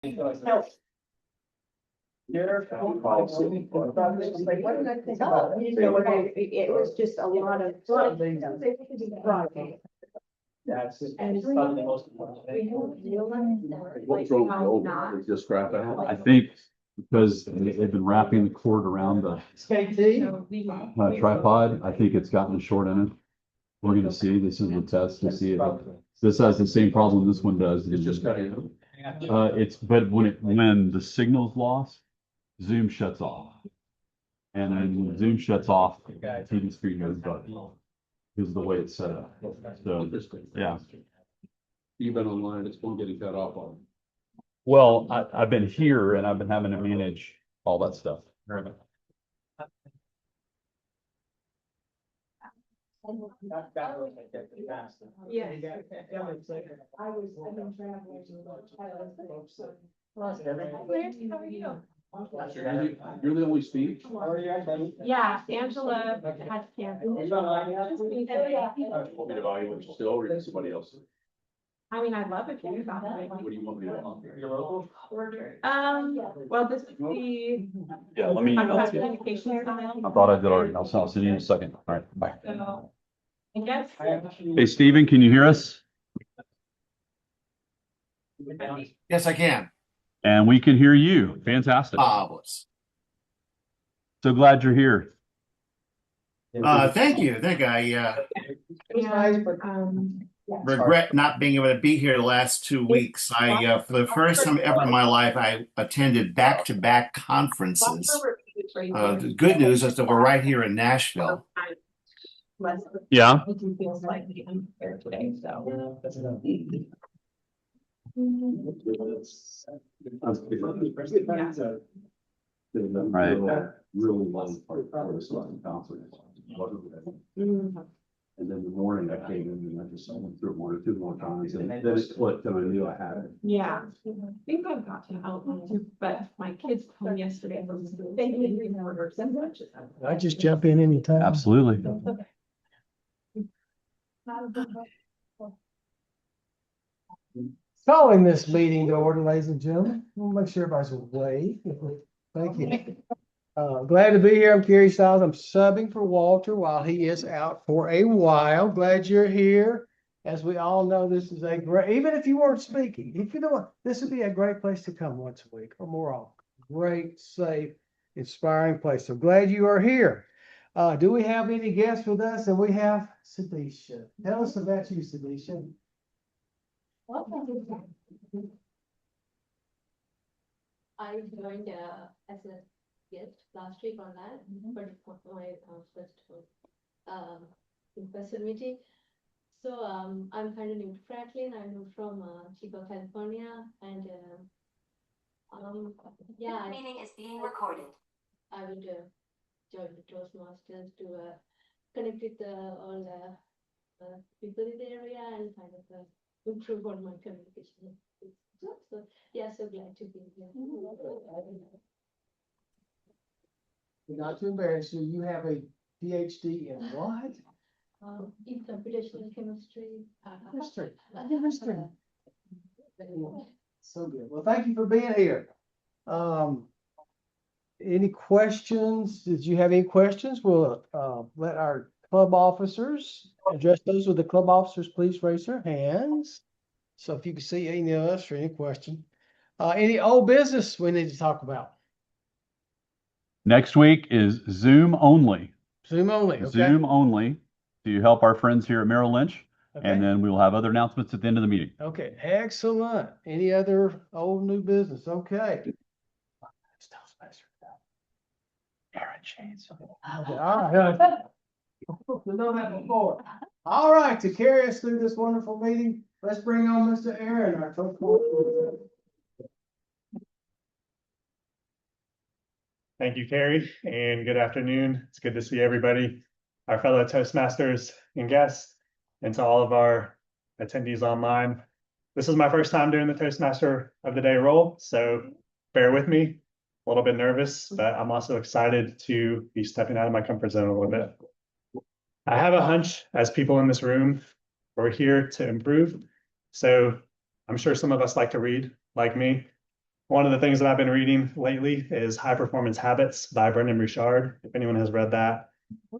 No. It was just a lot of. That's probably the most important thing. What's wrong with the old one? They just scrap it out? I think because they've been wrapping the cord around the tripod, I think it's gotten a short in it. We're gonna see, this is a test to see if this has the same problem this one does. It's just got it. But when the signal's lost, Zoom shuts off. And then when Zoom shuts off, TV screen goes dark. This is the way it's set up. So, yeah. You've been online, it's been getting cut off on. Well, I've been here and I've been having to manage all that stuff. Yeah. I was, I've been traveling. How are you? You're the only speech? Yeah, Angela had cancer. Want me to evaluate you still, or is somebody else? I mean, I'd love if you got it. What do you want me to do? Well, this would be. Yeah, let me. Communication style. I thought I did already. I'll send you in a second. All right, bye. So, I guess. Hey, Steven, can you hear us? Yes, I can. And we can hear you. Fantastic. Marvelous. So glad you're here. Thank you. I think I regret not being able to be here the last 2 weeks. I, for the first time ever in my life, I attended back-to-back conferences. The good news is that we're right here in Nashville. Yeah. Feels slightly unfair today, so. Right. Really long part of this conference. And then the morning I came in and I just went through it 1 or 2 more times and then it clicked and I knew I had it. Yeah, I think I've got to outline too, but my kids home yesterday from school. They didn't order so much. I just jump in anytime. Absolutely. Calling this meeting to order, ladies and gentlemen. We'll make sure everybody's awake. Thank you. Glad to be here. I'm Kerry Stiles. I'm subbing for Walter while he is out for a while. Glad you're here. As we all know, this is a great, even if you weren't speaking, if you don't, this would be a great place to come once a week or more often. Great, safe, inspiring place. So glad you are here. Do we have any guests with us? And we have Sadisha. Tell us about you, Sadisha. I joined as a guest last week online, but my first in-person meeting. So I'm kind of new to Franklin. I'm from Chico, California, and yeah. This meeting is being recorded. I would join the Toastmasters to connect with all the people in the area and kind of improve on my communication. So yeah, so glad to be here. Not to embarrass you, you have a PhD in what? In computational chemistry. History. History. So good. Well, thank you for being here. Any questions? Did you have any questions? We'll let our club officers address those. With the club officers, please raise their hands. So if you can see any of us or any question. Any old business we need to talk about? Next week is Zoom only. Zoom only. Okay. Zoom only to help our friends here at Merrill Lynch. Okay. And then we will have other announcements at the end of the meeting. Okay, excellent. Any other old new business? Okay. Aaron Shades. Okay, all right. We know that before. All right, to carry us through this wonderful meeting, let's bring on Mr. Aaron, our co-coordinator. Thank you, Kerry, and good afternoon. It's good to see everybody, our fellow Toastmasters and guests, and to all of our attendees online. This is my first time doing the Toastmaster of the Day role, so bear with me. A little bit nervous, but I'm also excited to be stepping out of my comfort zone a little bit. I have a hunch, as people in this room, we're here to improve. So I'm sure some of us like to read, like me. One of the things that I've been reading lately is High Performance Habits by Brendan Bouchard, if anyone has read that.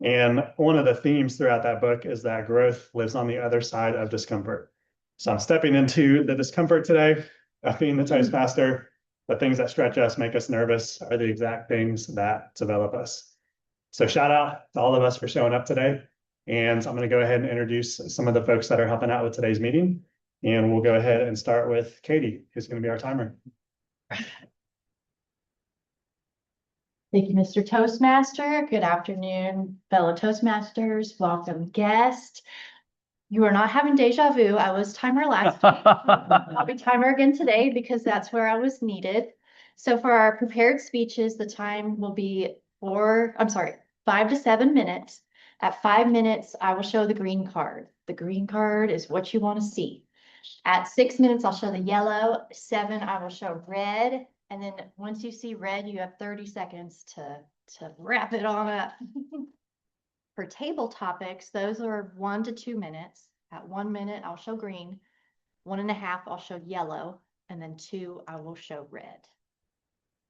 And one of the themes throughout that book is that growth lives on the other side of discomfort. So I'm stepping into the discomfort today of being the Toastmaster. The things that stretch us, make us nervous, are the exact things that develop us. So shout out to all of us for showing up today. And I'm going to go ahead and introduce some of the folks that are helping out with today's meeting. And we'll go ahead and start with Katie, who's going to be our timer. Thank you, Mr. Toastmaster. Good afternoon, fellow Toastmasters. Welcome, guest. You are not having deja vu. I was timer last week. I'll be timer again today because that's where I was needed. So for our prepared speeches, the time will be 5 to 7 minutes. At 5 minutes, I will show the green card. The green card is what you want to see. At 6 minutes, I'll show the yellow. 7, I will show red. And then once you see red, you have 30 seconds to wrap it on up. For table topics, those are 1 to 2 minutes. At 1 minute, I'll show green. 1.5, I'll show yellow. And then 2, I will show red.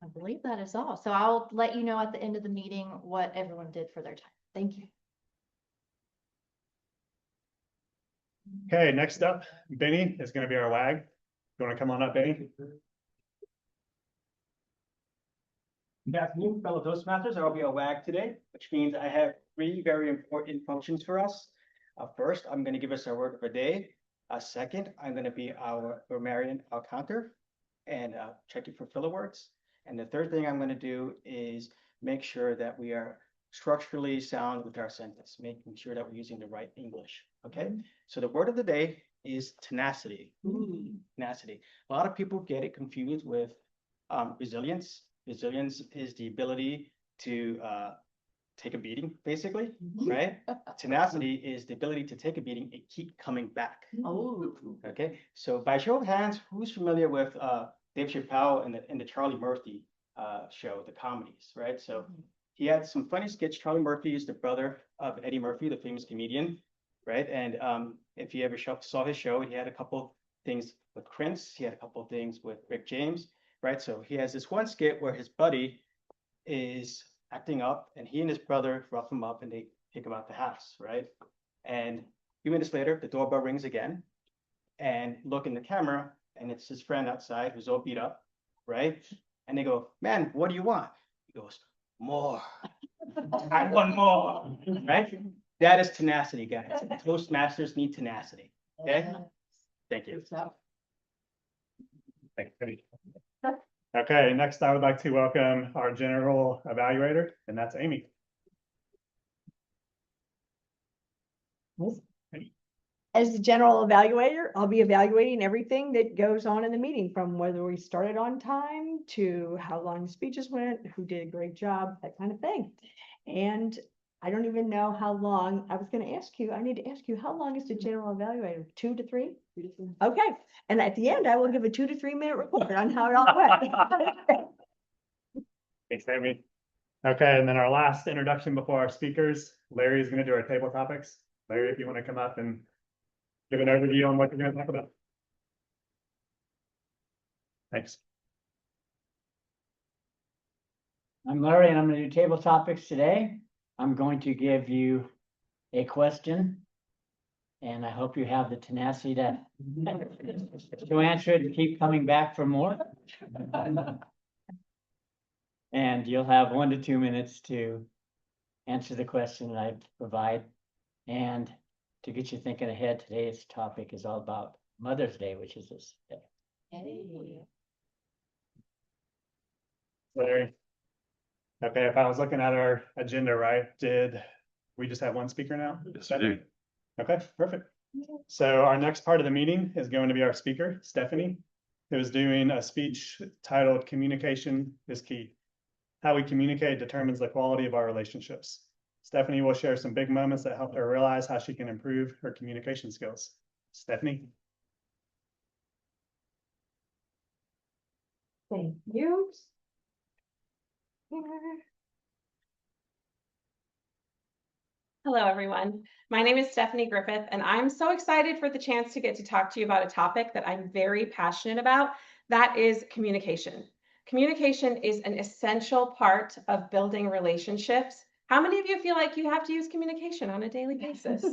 I believe that is all. So I'll let you know at the end of the meeting what everyone did for their time. Thank you. Okay, next up, Benny is going to be our WAG. You want to come on up, Benny? Good afternoon, fellow Toastmasters. I'll be a WAG today, which means I have 3 very important functions for us. First, I'm going to give us our word of the day. Second, I'm going to be our grammarian, our counter, and checking for filler words. And the third thing I'm going to do is make sure that we are structurally sound with our sentence, making sure that we're using the right English. Okay, so the word of the day is tenacity. Tenacity. A lot of people get it confused with resilience. Resilience is the ability to take a beating, basically, right? Tenacity is the ability to take a beating and keep coming back. Oh. Okay, so by show of hands, who's familiar with Dave Chappelle and the Charlie Murphy show, the comedies, right? So he had some funny skits. Charlie Murphy is the brother of Eddie Murphy, the famous comedian, right? And if you ever saw his show, he had a couple things with Prince. He had a couple things with Rick James, right? So he has this one skit where his buddy is acting up and he and his brother rough him up and they kick him out the house, right? And a few minutes later, the doorbell rings again and look in the camera and it's his friend outside who's all beat up, right? And they go, man, what do you want? He goes, more. I want more, right? That is tenacity, guys. Toastmasters need tenacity, okay? Thank you. Thank you. Okay, next I would like to welcome our general evaluator, and that's Amy. As the general evaluator, I'll be evaluating everything that goes on in the meeting, from whether we started on time to how long the speeches went, who did a great job, that kind of thing. And I don't even know how long. I was going to ask you, I need to ask you, how long is the general evaluator? 2 to 3? 2 to 3. Okay. And at the end, I will give a 2 to 3 minute report on how it all went. Thanks, Amy. Okay, and then our last introduction before our speakers, Larry is going to do our table topics. Larry, if you want to come up and give an overview on what you're going to talk about. Thanks. I'm Larry and I'm going to do table topics today. I'm going to give you a question and I hope you have the tenacity to answer it and keep coming back for more. And you'll have 1 to 2 minutes to answer the question that I provide. And to get you thinking ahead, today's topic is all about Mother's Day, which is this day. Hey. Larry. Okay, if I was looking at our agenda, right, did we just have one speaker now? Yes, I do. Okay, perfect. So our next part of the meeting is going to be our speaker, Stefanie, who is doing a speech titled Communication is Key. How we communicate determines the quality of our relationships. Stefanie will share some big moments that helped her realize how she can improve her communication skills. Stefanie. Thank you. Hello, everyone. My name is Stefanie Griffith, and I'm so excited for the chance to get to talk to you about a topic that I'm very passionate about, That is communication. Communication is an essential part of building relationships. How many of you feel like you have to use communication on a daily basis?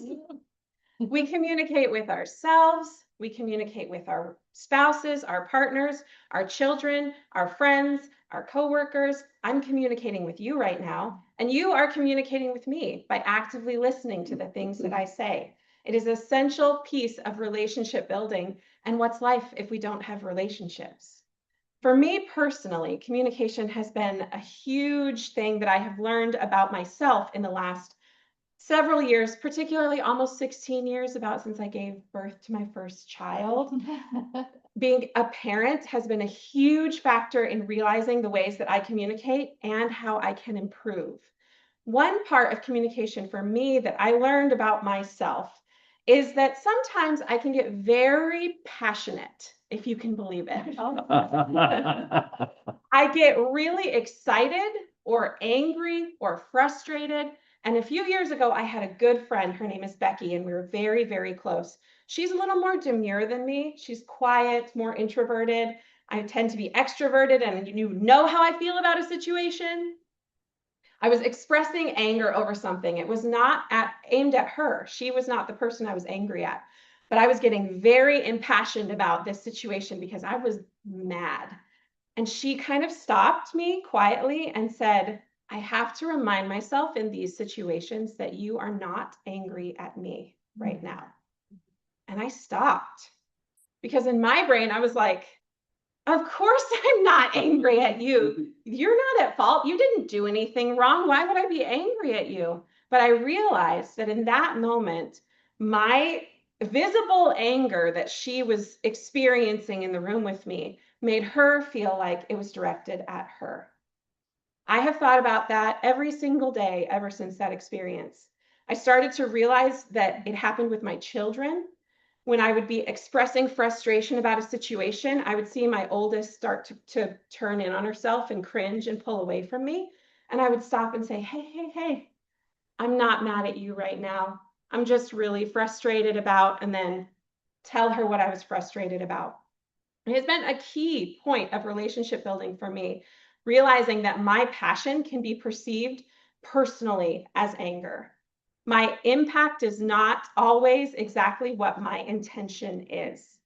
We communicate with ourselves, we communicate with our spouses, our partners, our children, our friends, our coworkers. I'm communicating with you right now, and you are communicating with me by actively listening to the things that I say. It is an essential piece of relationship building. And what's life if we don't have relationships? For me personally, communication has been a huge thing that I have learned about myself in the last several years, particularly almost 16 years about since I gave birth to my first child. Being a parent has been a huge factor in realizing the ways that I communicate and how I can improve. One part of communication for me that I learned about myself is that sometimes I can get very passionate, if you can believe it. I get really excited or angry or frustrated. And a few years ago, I had a good friend. Her name is Becky, and we were very, very close. She's a little more demure than me. She's quiet, more introverted. I tend to be extroverted, and you know how I feel about a situation. I was expressing anger over something. It was not aimed at her. She was not the person I was angry at. But I was getting very impassioned about this situation because I was mad. And she kind of stopped me quietly and said, I have to remind myself in these situations that you are not angry at me right now. And I stopped because in my brain, I was like, of course I'm not angry at you. You're not at fault. You didn't do anything wrong. Why would I be angry at you? But I realized that in that moment, my visible anger that she was experiencing in the room with me made her feel like it was directed at her. I have thought about that every single day ever since that experience. I started to realize that it happened with my children. When I would be expressing frustration about a situation, I would see my oldest start to turn in on herself and cringe and pull away from me. And I would stop and say, hey, I'm not mad at you right now. I'm just really frustrated about, and then tell her what I was frustrated about. It has been a key point of relationship building for me, realizing that my passion can be perceived personally as anger. My impact is not always exactly what my intention is.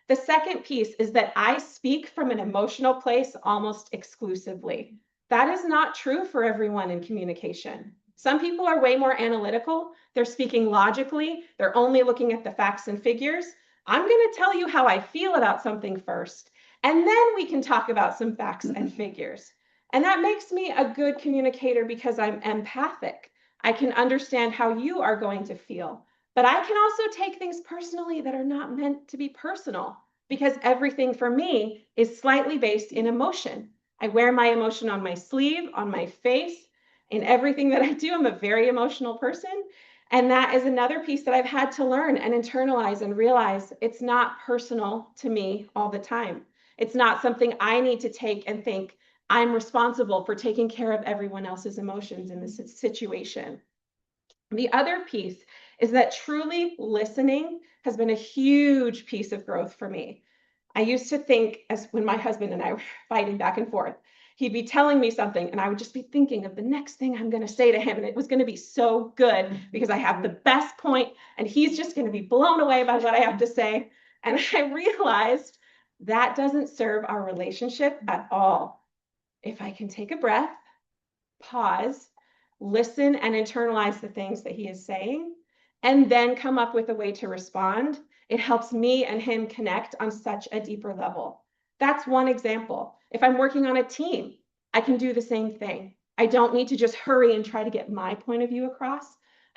The second piece is that I speak from an emotional place almost exclusively. That is not true for everyone in communication. Some people are way more analytical. They're speaking logically. They're only looking at the facts and figures. I'm going to tell you how I feel about something first, and then we can talk about some facts and figures. And that makes me a good communicator because I'm empathic. I can understand how you are going to feel, but I can also take things personally that are not meant to be personal because everything for me is slightly based in emotion. I wear my emotion on my sleeve, on my face, in everything that I do. I'm a very emotional person. And that is another piece that I've had to learn and internalize and realize it's not personal to me all the time. It's not something I need to take and think, I'm responsible for taking care of everyone else's emotions in this situation. The other piece is that truly listening has been a huge piece of growth for me. I used to think, as when my husband and I were fighting back and forth, he'd be telling me something and I would just be thinking of the next thing I'm going to say to him. And it was going to be so good because I have the best point and he's just going to be blown away by what I have to say. And I realized that doesn't serve our relationship at all. If I can take a breath, pause, listen, and internalize the things that he is saying, and then come up with a way to respond, it helps me and him connect on such a deeper level. That's one example. If I'm working on a team, I can do the same thing. I don't need to just hurry and try to get my point of view across.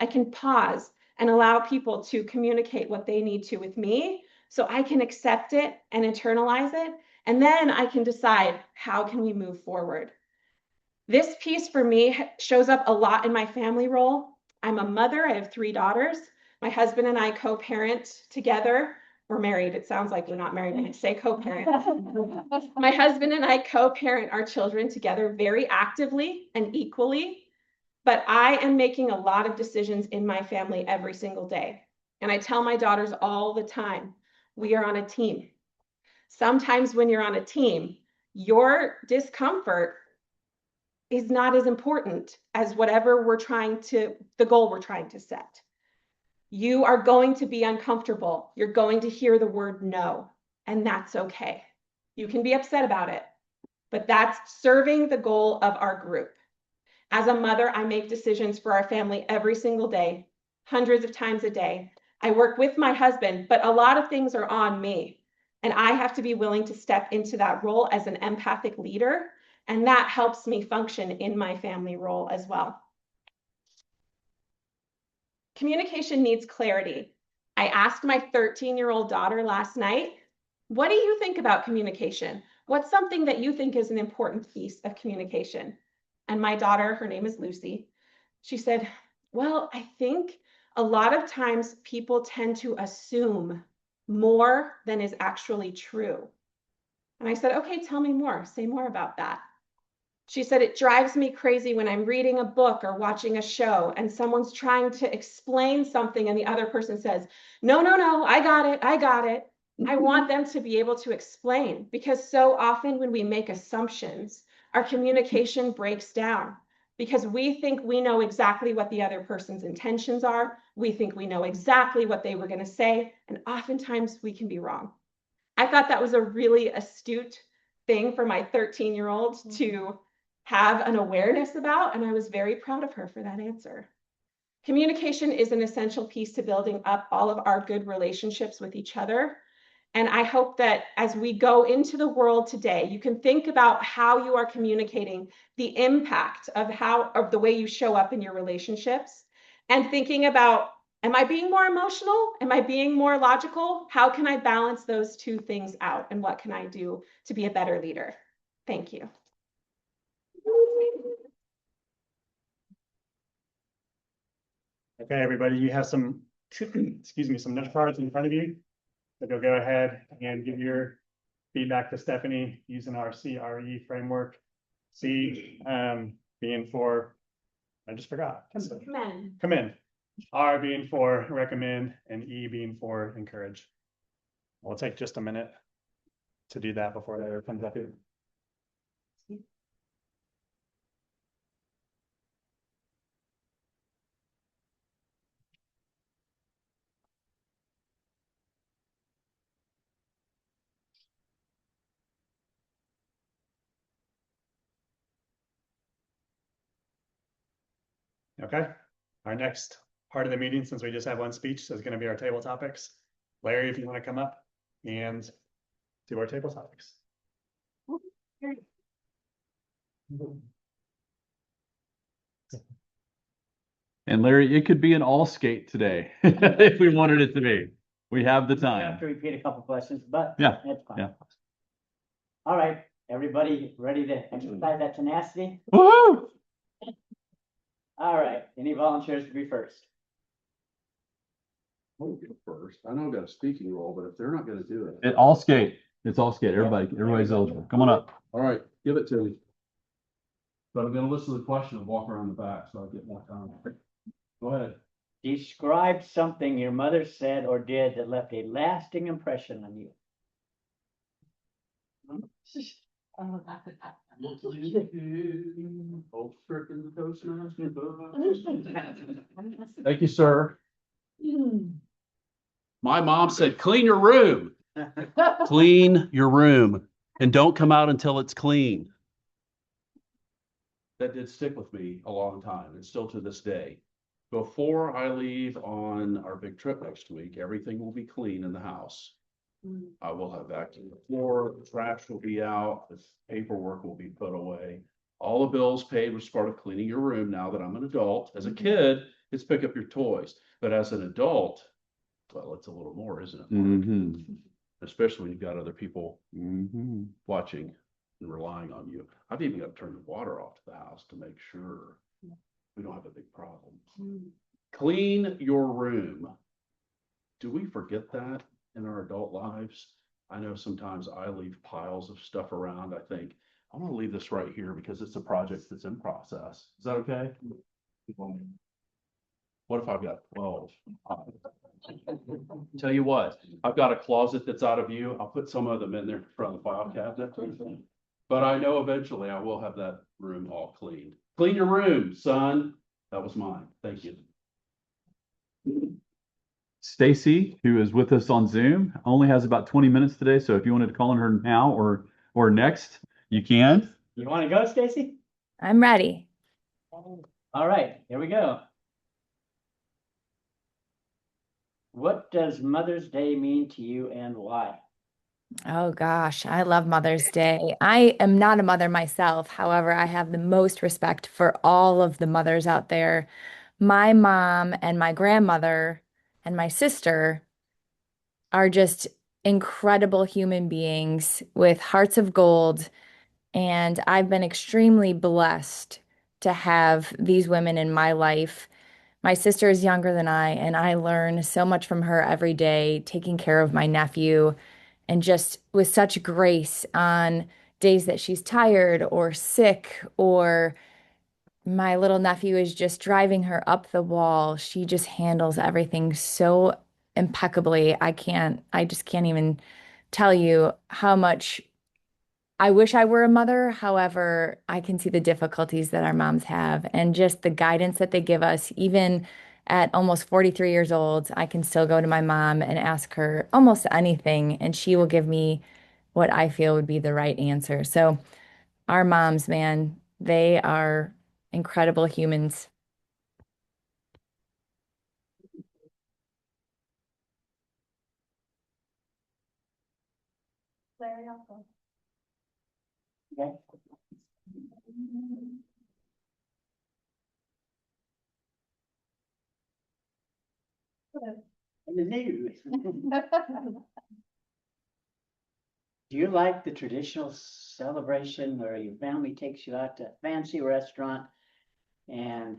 I can pause and allow people to communicate what they need to with me so I can accept it and internalize it. And then I can decide, how can we move forward? This piece for me shows up a lot in my family role. I'm a mother. I have 3 daughters. My husband and I co-parent together. We're married. It sounds like we're not married when I say co-parent. My husband and I co-parent our children together very actively and equally. But I am making a lot of decisions in my family every single day. And I tell my daughters all the time, we are on a team. Sometimes when you're on a team, your discomfort is not as important as whatever the goal we're trying to set. You are going to be uncomfortable. You're going to hear the word no, and that's okay. You can be upset about it, but that's serving the goal of our group. As a mother, I make decisions for our family every single day, hundreds of times a day. I work with my husband, but a lot of things are on me. And I have to be willing to step into that role as an empathic leader. And that helps me function in my family role as well. Communication needs clarity. I asked my 13-year-old daughter last night, what do you think about communication? What's something that you think is an important piece of communication? And my daughter, her name is Lucy, she said, well, I think a lot of times people tend to assume more than is actually true. And I said, okay, tell me more. Say more about that. She said, it drives me crazy when I'm reading a book or watching a show and someone's trying to explain something and the other person says, no, no, no, I got it. I got it. I want them to be able to explain, because so often when we make assumptions, our communication breaks down because we think we know exactly what the other person's intentions are. We think we know exactly what they were going to say. And oftentimes we can be wrong. I thought that was a really astute thing for my 13-year-old to have an awareness about, and I was very proud of her for that answer. Communication is an essential piece to building up all of our good relationships with each other. And I hope that as we go into the world today, you can think about how you are communicating, the impact of the way you show up in your relationships, and thinking about, am I being more emotional? Am I being more logical? How can I balance those two things out? And what can I do to be a better leader? Thank you. Okay, everybody, you have some, excuse me, some note cards in front of you. So you'll go ahead and give your feedback to Stefanie using our CRE framework. C being for, I just forgot. Commend. R being for recommend, and E being for encourage. We'll take just a minute to do that before that comes up here. Okay, our next part of the meeting, since we just have one speech, is going to be our table topics. Larry, if you want to come up and do our table topics. And Larry, it could be an all skate today if we wanted it to be. We have the I have time. to repeat a couple questions, but Yeah, that's fine. yeah. All right, everybody ready to exercise that tenacity? Woohoo! All right, any volunteers to be first? I'll go first. I know I've got a speaking role, but if they're not gonna do it. It all skate. It's all skate. Everybody's eligible. Come on up. All right, give it to me. But I'm gonna listen to the question and walk around the back so I get more time. Go ahead. Describe something your mother said or did that left a lasting impression on you. Thank you, sir. My mom said, clean your room. Clean your room and don't come out until it's clean. That did stick with me a long time, and still to this day. Before I leave on our big trip next week, everything will be clean in the house. I will have vacuumed the floor, the trash will be out, the paperwork will be put away. All the bills paid was part of cleaning your room. Now that I'm an adult, as a kid, it's pick up your toys. But as an adult, well, it's a little more, isn't it? Mm-hmm. Especially when you've got other people watching and relying on you. I've even got to turn the water off to the house to make sure we don't have a big problem. Clean your room. Do we forget that in our adult lives? I know sometimes I leave piles of stuff around. I think, I want to leave this right here because it's a project that's in process. Is that okay? What if I've got 12? Tell you what, I've got a closet that's out of view. I'll put some of them in there in front of the file cabinet. But I know eventually I will have that room all cleaned. Clean your room, son. That was mine. Thank you. Stacy, who is with us on Zoom, only has about 20 minutes today. So if you wanted to call on her now or next, you can. You want to go, Stacy? I'm ready. All right, here we go. What does Mother's Day mean to you and why? Oh gosh, I love Mother's Day. I am not a mother myself. However, I have the most respect for all of the mothers out there. My mom and my grandmother and my sister are just incredible human beings with hearts of gold. And I've been extremely blessed to have these women in my life. My sister is younger than I, and I learn so much from her every day, taking care of my nephew and just with such grace on days that she's tired or sick, or my little nephew is just driving her up the wall. She just handles everything so impeccably. I just can't even tell you how much I wish I were a mother. However, I can see the difficulties that our moms have and just the guidance that they give us. Even at almost 43 years old, I can still go to my mom and ask her almost anything, and she will give me what I feel would be the right answer. So, our moms, man, they are incredible humans. Very helpful. Okay. In the news. Do you like the traditional celebration where your family takes you out to a fancy restaurant and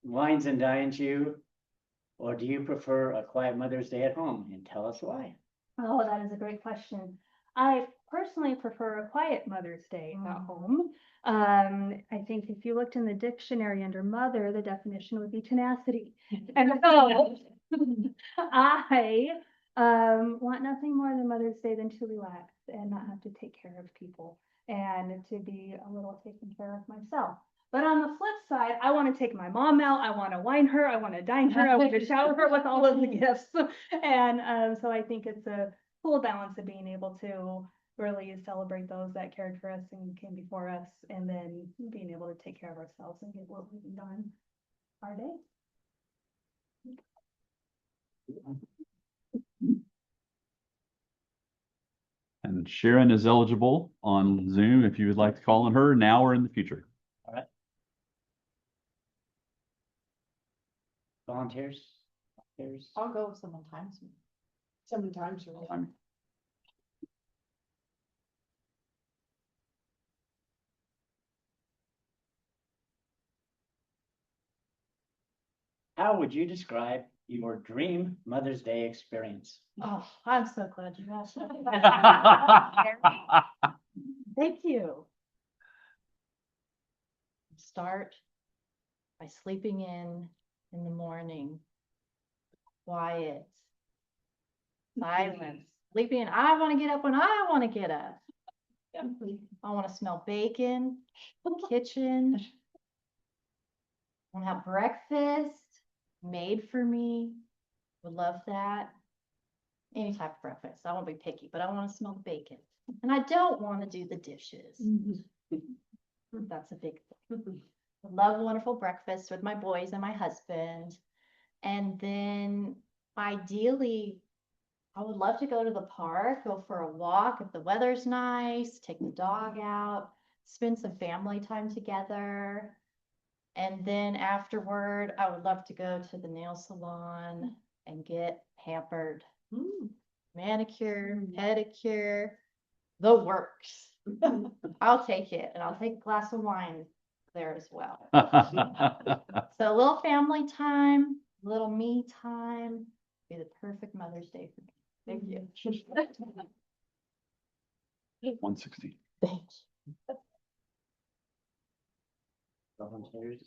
wines and dines you? Or do you prefer a quiet Mother's Day at home? And tell us why. Oh, that is a great question. I personally prefer a quiet Mother's Day at home. I think if you looked in the dictionary under mother, the definition would be tenacity. And so I want nothing more than Mother's Day than to relax and not have to take care of people and to be a little taken care of myself. But on the flip side, I want to take my mom out. I want to wine her. I want to dine her. I want to shower her with all of the gifts. And so I think it's a cool balance of being able to really celebrate those that cared for us and came before us, and then being able to take care of ourselves and get what we've done our day. And Sharon is eligible on Zoom if you would like to call on her now or in the future. All right. Volunteers? Volunteers? I'll go if someone times me. Someone times you. How would you describe your dream Mother's Day experience? Oh, I'm so glad you asked that. Thank you. Start by sleeping in the morning. Quiet. Silence. Sleeping in. I want to get up when I want to get up. I want to smell bacon, kitchen. I want to have breakfast made for me. Would love that. Any type of breakfast. I won't be picky, but I want to smell the bacon. And I don't want to do the dishes. That's a big thing. I love a wonderful breakfast with my boys and my husband. And then ideally, I would love to go to the park, go for a walk if the weather's nice, take the dog out, spend some family time together. And then afterward, I would love to go to the nail salon and get pampered. Manicure, pedicure, the works. I'll take it, and I'll take a glass of wine there as well. So a little family time, a little me time, be the perfect Mother's Day for me. Thank you. 160. Thanks. Volunteers?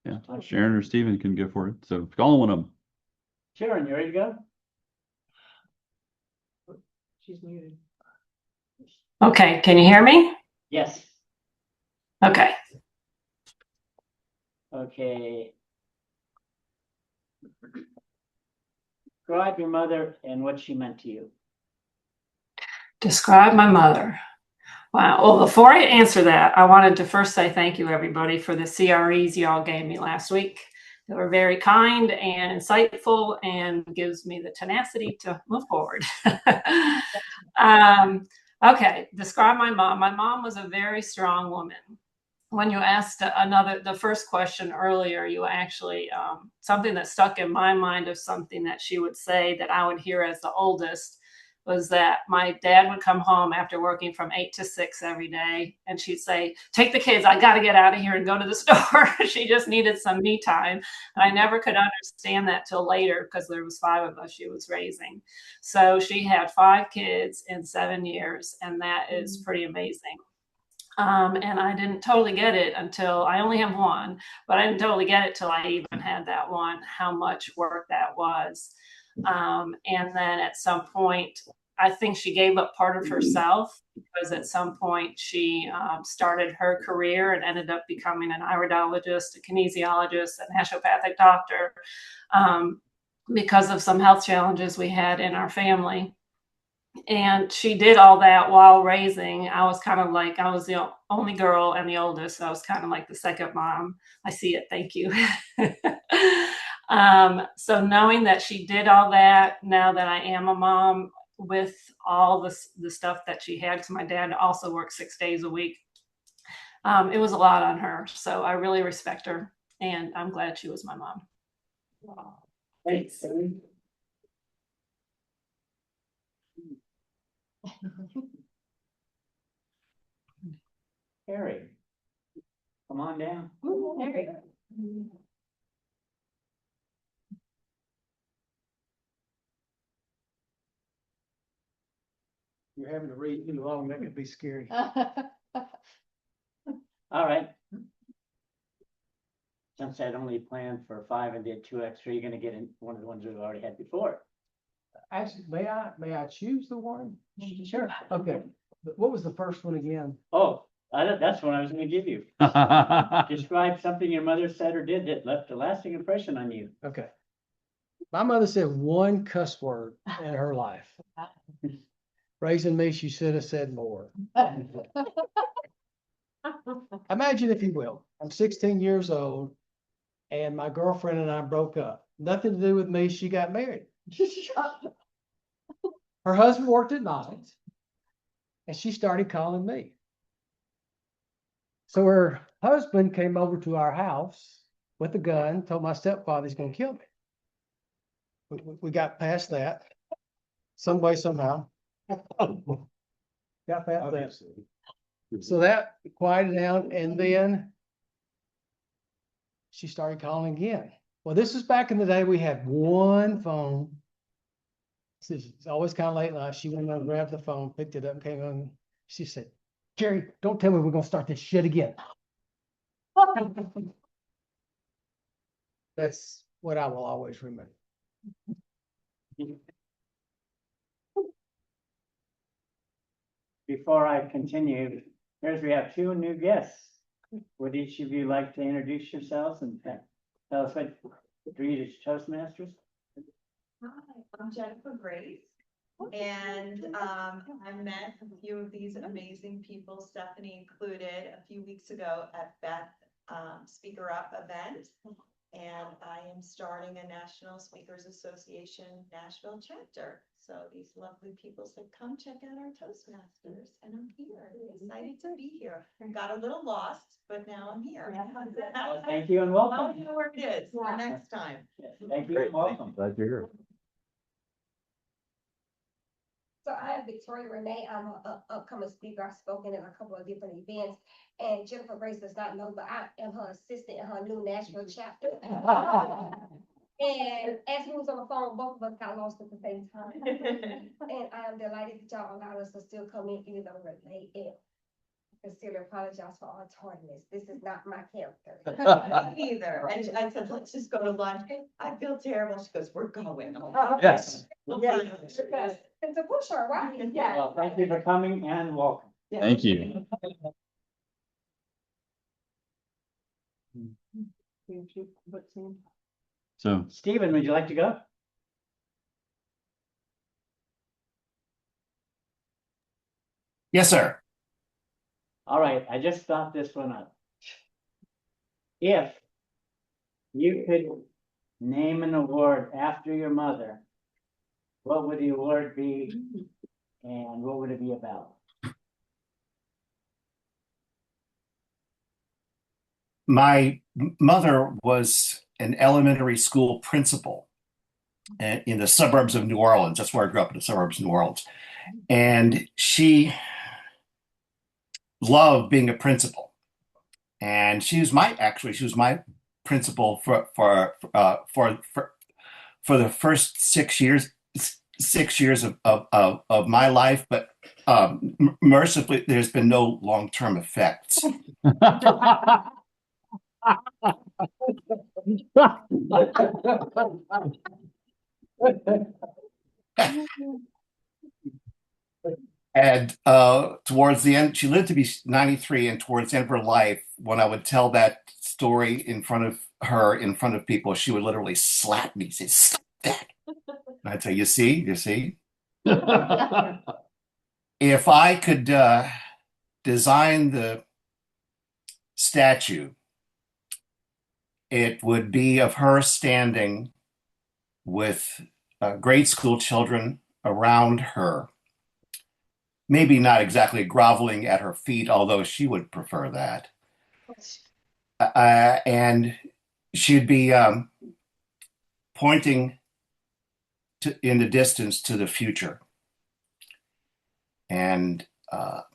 Yeah, Sharon or Steven can go for it. So call one of them. Sharon, you ready to go? She's muted. Okay, can you hear me? Yes. Okay. Okay. Describe your mother and what she meant to you. Describe my mother. Wow. Well, before I answer that, I wanted to first say thank you, everybody, for the CREs y'all gave me last week. They were very kind and insightful and gives me the tenacity to move forward. Okay, describe my mom. My mom was a very strong woman. When you asked the first question earlier, you actually, something that stuck in my mind of something that she would say that I would hear as the oldest was that my dad would come home after working from 8 to 6 every day. And she'd say, take the kids, I got to get out of here and go to the store. She just needed some me time. And I never could understand that till later because there was 5 of us she was raising. So she had 5 kids in 7 years. And that is pretty amazing. And I didn't totally get it until I only have 1, but I didn't totally get it till I even had that one, how much work that was. And then at some point, I think she gave up part of herself because at some point she started her career and ended up becoming an iridologist, a kinesiologist, a naturopathic doctor because of some health challenges we had in our family. And she did all that while raising. I was kind of like, I was the only girl and the oldest. So I was kind of like the second mom. I see it. Thank you. So knowing that she did all that, now that I am a mom with all the stuff that she had, because my dad also worked 6 days a week, it was a lot on her. So I really respect her and I'm glad she was my mom. Wow. Thanks. Kerry, come on down. Kerry. You're having to read too long, that could be scary. All right. Since I'd only planned for 5 and did 2 extra, you're gonna get in one of the ones we've already had before. Actually, may I choose the one? Sure. Okay, but what was the first one again? Oh, that's what I was gonna give you. Describe something your mother said or did that left a lasting impression on you. Okay. My mother said one cuss word in her life. Raising me, she should have said more. Imagine, if you will, I'm 16 years old and my girlfriend and I broke up. Nothing to do with me. She got married. Her husband worked at night and she started calling me. So her husband came over to our house with a gun, told my stepfather he's going to kill me. We got past that some way, somehow. Got past that. So that quieted down, and then she started calling again. Well, this is back in the day we had one phone. It's always kind of late at night. She went and grabbed the phone, picked it up, and came on. She said, Jerry, don't tell me we're going to start this shit again. That's what I will always remember. Before I continue, we have 2 new guests. Would each of you like to introduce yourselves and tell us what drew you to Toastmasters? Hi, I'm Jennifer Grace, and I met a few of these amazing people, Stefanie included, a few weeks ago at Beth Speaker Up event. And I am starting a National Speakers Association Nashville chapter. So these lovely people said, come check out our Toastmasters. And I'm here, excited to be here. Got a little lost, but now I'm here. Well, thank you and welcome. I'll know where it is for next time. Yes, thank you and welcome. Glad you're here. So I am Victoria Renee. I'm an upcoming speaker. I've spoken in a couple of different events. And Jennifer Grace does not know, but I am her assistant in her new Nashville chapter. And as we was on the phone, both of us got lost at the same time. And I am delighted that y'all allowed us to still come in even though we're late. sincerely apologize for all tardiness. This is not my character. Me either. And I said, let's just go to lunch. I feel terrible. She goes, we're going. Yes. Yeah, it's a pusher, right? Yeah. Well, thank you for coming and welcome. Thank you. So, Stephen, would you like to go? Yes, sir. All right, I just thought this one up. If you could name an award after your mother, what would the award be and what would it be about? My mother was an elementary school principal in the suburbs of New Orleans. That's where I grew up, in the suburbs of New Orleans. And she loved being a principal. And she was my principal for the first 6 years of my life, but mercifully, there's been no long-term effects. And towards the end, she lived to be 93, and towards the end of her life, when I would tell that story in front of her, in front of people, she would literally slap me, say, "Stop that." And I'd say, you see? If I could design the statue, it would be of her standing with grade school children around her. Maybe not exactly groveling at her feet, although she would prefer that. And she'd be pointing in the distance to the future. And that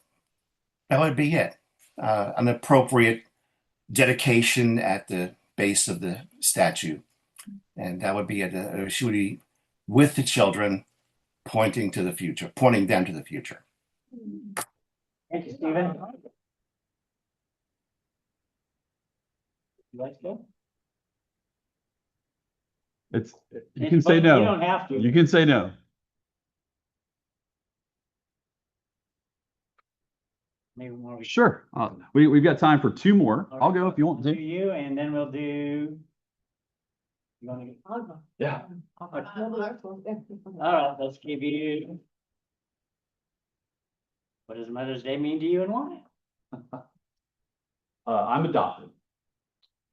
would be it. An appropriate dedication at the base of the statue. And that would be it. She would be with the children, pointing to the future, pointing them to the future. Thank you, Stephen. Would you like to go? You can say no. You don't have to. You can say no. Maybe more. Sure. We've got time for two more. I'll go if you want Do to. you, and then we'll do. You want to get? I'll go. Yeah. All right, let's give you. What does Mother's Day mean to you and why? I'm adopted,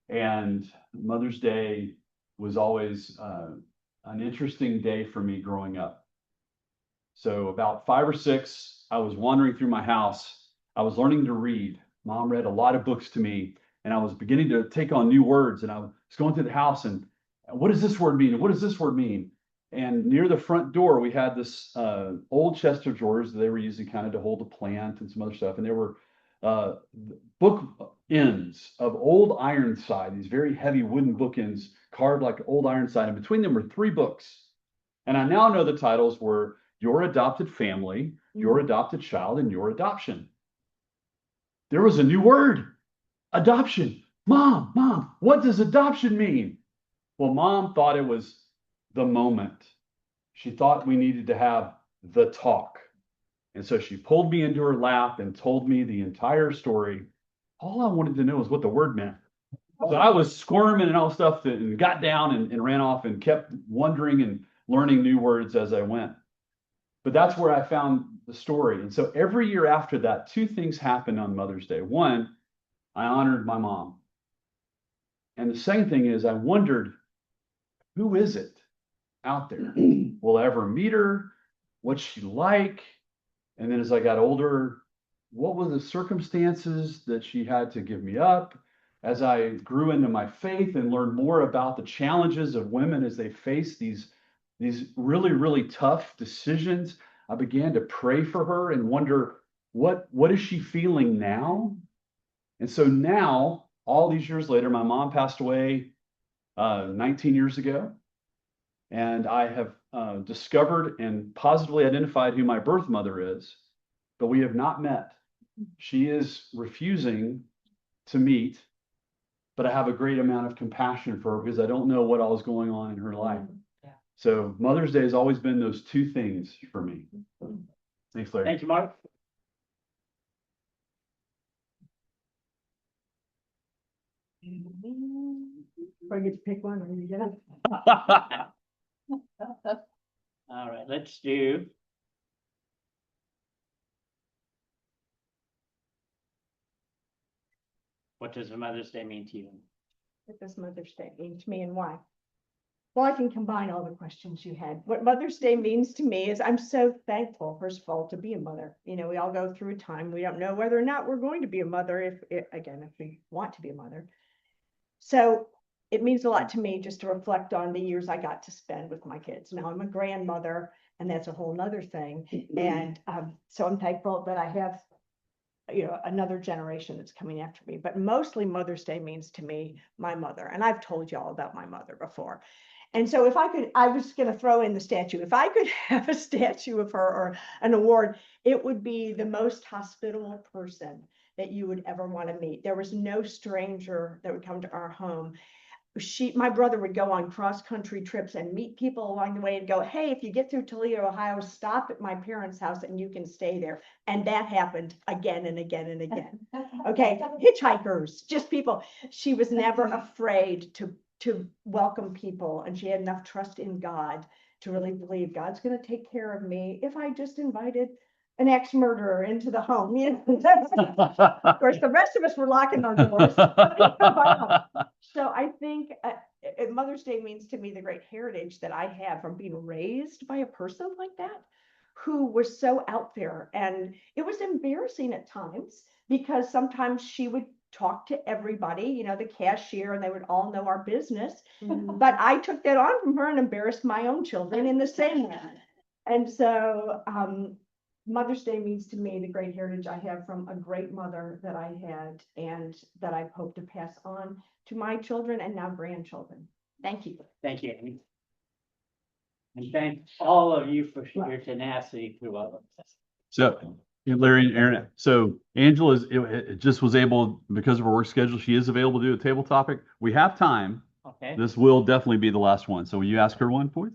and Mother's Day was always an interesting day for me growing up. So about 5 or 6, I was wandering through my house. I was learning to read. Mom read a lot of books to me, and I was beginning to take on new words. And I was going through the house, and what does this word mean? What does this word mean? And near the front door, we had this old chest of drawers that they were using kind of to hold a plant and some other stuff. And there were book ends of old Ironside, these very heavy wooden bookends carved like old Ironside. And between them were 3 books. And I now know the titles were Your Adopted Family, Your Adopted Child, and Your Adoption. There was a new word, adoption. Mom, what does adoption mean? Well, Mom thought it was the moment. She thought we needed to have the talk. And so she pulled me into her lap and told me the entire story. All I wanted to know was what the word meant. So I was squirming and all stuff and got down and ran off and kept wondering and learning new words as I went. But that's where I found the story. And so every year after that, 2 things happened on Mother's Day. One, I honored my mom. And the second thing is I wondered, who is it out there? Will I ever meet her? What's she like? And then as I got older, what were the circumstances that she had to give me up? As I grew into my faith and learned more about the challenges of women as they face these really, really tough decisions, I began to pray for her and wonder, what is she feeling now? And so now, all these years later, my mom passed away 19 years ago. And I have discovered and positively identified who my birth mother is, but we have not met. She is refusing to meet, but I have a great amount of compassion for her because I don't know what all is going on in her life. So Mother's Day has always been those two things for me. Thanks, Larry. Thank you, Mark. Or you get to pick one, or you get it. All right, let's do. What does Mother's Day mean to you? What does Mother's Day mean to me and why? Well, I can combine all the questions you had. What Mother's Day means to me is I'm so thankful, first of all, to be a mother. You know, we all go through a time. We don't know whether or not we're going to be a mother if we want to be a mother. So it means a lot to me just to reflect on the years I got to spend with my kids. Now I'm a grandmother, and that's a whole nother thing. And so I'm thankful that I have, you know, another generation that's coming after me. But mostly Mother's Day means to me my mother. And I've told you all about my mother before. And so if I could, I was going to throw in the statue. If I could have a statue of her or an award, it would be the most hospitable person that you would ever want to meet. There was no stranger that would come to our home. My brother would go on cross-country trips and meet people along the way and go, hey, if you get through Toledo, Ohio, stop at my parents' house and you can stay there. And that happened again and again and again. Okay, hitchhikers, just people. She was never afraid to welcome people, and she had enough trust in God to really believe God's going to take care of me if I just invited an ex-murderer into the home. You know? Of course, the rest of us were locking our doors. So I think Mother's Day means to me the great heritage that I have from being raised by a person like that, who was so out there. And it was embarrassing at times because sometimes she would talk to everybody, you know, the cashier, and they would all know our business. But I took that on from her and embarrassed my own children in the same way. And so Mother's Day means to me the great heritage I have from a great mother that I had and that I hope to pass on to my children and now grandchildren. Thank you. Thank you, Amy. And thank all of you for your tenacity through all of this. So, Larry and Aaron, so Angela just was able, because of her work schedule, she is available to do a table topic. We have time. Okay. This will definitely be the last one. So will you ask her one, please?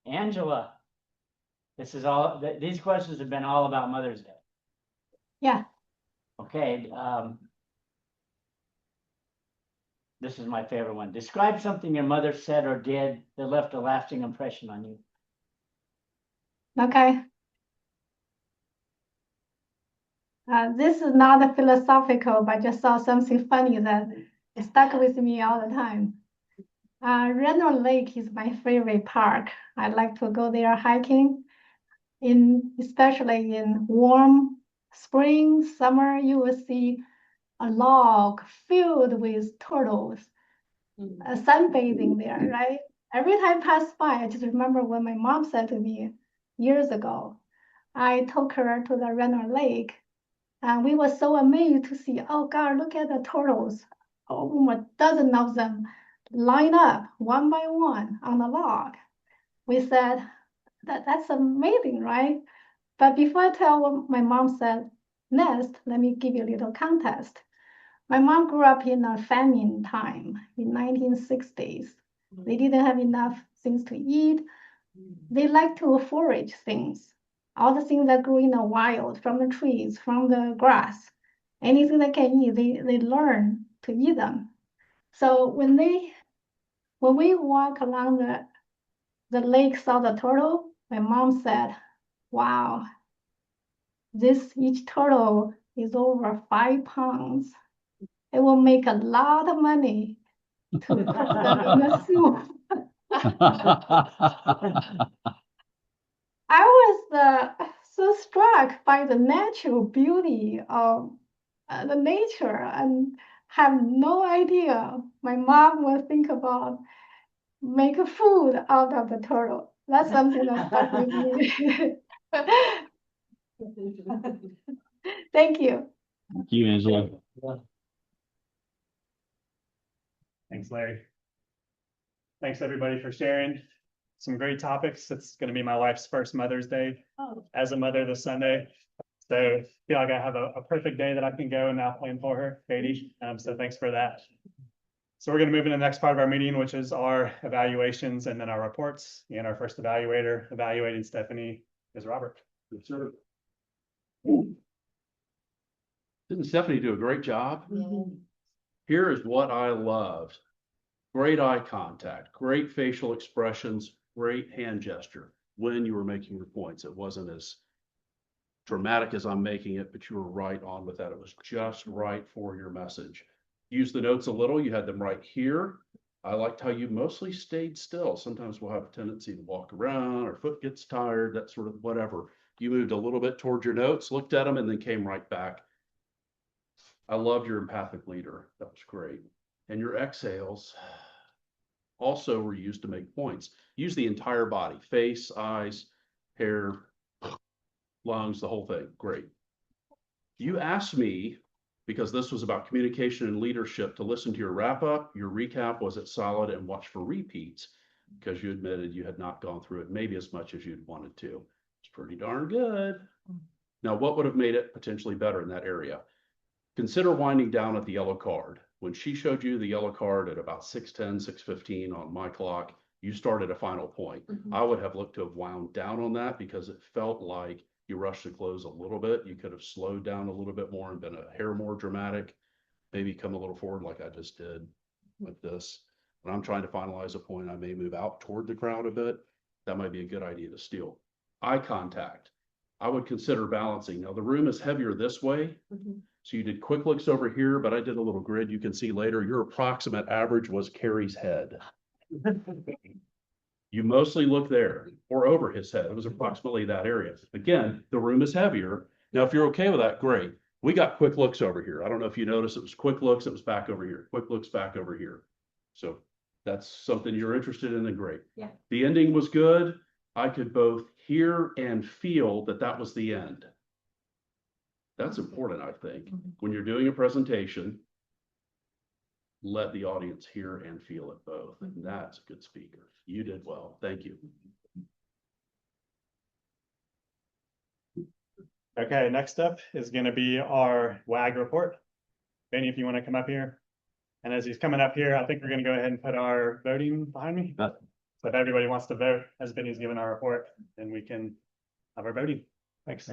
Angela, this is all, these questions have been all about Mother's Day. Yeah. Okay. This is my favorite one. Describe something your mother said or did that left a lasting impression on you. Okay. This is not philosophical, but I just saw something funny that stuck with me all the time. Redwood Lake is my favorite park. I like to go there hiking. Especially in warm spring, summer, you will see a log filled with turtles sunbathing there, right? Every time I pass by, I just remember when my mom said to me years ago, I took her to the Redwood Lake, and we were so amazed to see, oh God, look at the turtles, a dozen of them line up one by one on the log. We said, that's amazing, right? But before I tell what my mom said next, let me give you a little context. My mom grew up in a famine time in 1960s. They didn't have enough things to eat. They like to forage things, all the things that grew in the wild, from the trees, from the grass, anything they can eat, they learn to eat them. So when we walk along the lake, saw the turtle, my mom said, wow, each turtle is over 5 pounds. It will make a lot of money to put them in the soup. I was so struck by the natural beauty of the nature and have no idea my mom will think about make food out of the turtle. That's something that stuck with me. Thank you. Thank you, Angela. Thanks, Larry. Thanks, everybody, for sharing some great topics. It's going to be my wife's first Mother's Day as a mother this Sunday. So I feel like I have a perfect day that I can go and now plan for her, Katie. So thanks for that. So we're going to move into the next part of our meeting, which is our evaluations and then our reports. And our first evaluator evaluating Stefanie is Robert. Yes, sir. Didn't Stefanie do a great job? Here is what I loved. Great eye contact, great facial expressions, great hand gesture when you were making your points. It wasn't as dramatic as I'm making it, but you were right on with that. It was just right for your message. Use the notes a little. You had them right here. I liked how you mostly stayed still. Sometimes we'll have a tendency to walk around, our foot gets tired, that sort of whatever. You moved a little bit towards your notes, looked at them, and then came right back. I loved your empathic leader. That was great. And your exhales also were used to make points. Use the entire body, face, eyes, hair, lungs, the whole thing. Great. You asked me, because this was about communication and leadership, to listen to your wrap up, your recap, was it solid, and watch for repeats, because you admitted you had not gone through it maybe as much as you'd wanted to. It's pretty darn good. Now, what would have made it potentially better in that area? Consider winding down at the yellow card. When she showed you the yellow card at about 6:10, 6:15 on my clock, you started a final point. I would have looked to have wound down on that because it felt like you rushed to close a little bit. You could have slowed down a little bit more and been a hair more dramatic, maybe come a little forward like I just did like this. When I'm trying to finalize a point, I may move out toward the crowd a bit. That might be a good idea to steal. Eye contact. I would consider balancing. Now the room is heavier this way. So you did quick looks over here, but I did a little grid. You can see later your approximate average was Kerry's head. You mostly look there or over his head. It was approximately that area. Again, the room is heavier. Now, if you're okay with that, great. We got quick looks over here. I don't know if you noticed, it was quick looks. It was back over here. Quick looks back over here. So that's something you're interested in, then great. Yeah. The ending was good. I could both hear and feel that that was the end. That's important, I think. When you're doing a presentation, let the audience hear and feel it both. And that's a good speaker. You did well. Thank you. Okay, next up is going to be our WAG report. Benny, if you want to come up here. And as he's coming up here, I think we're going to go ahead and put our voting behind me. So if everybody wants to vote as Benny's giving our report, then we can have our voting. Thanks.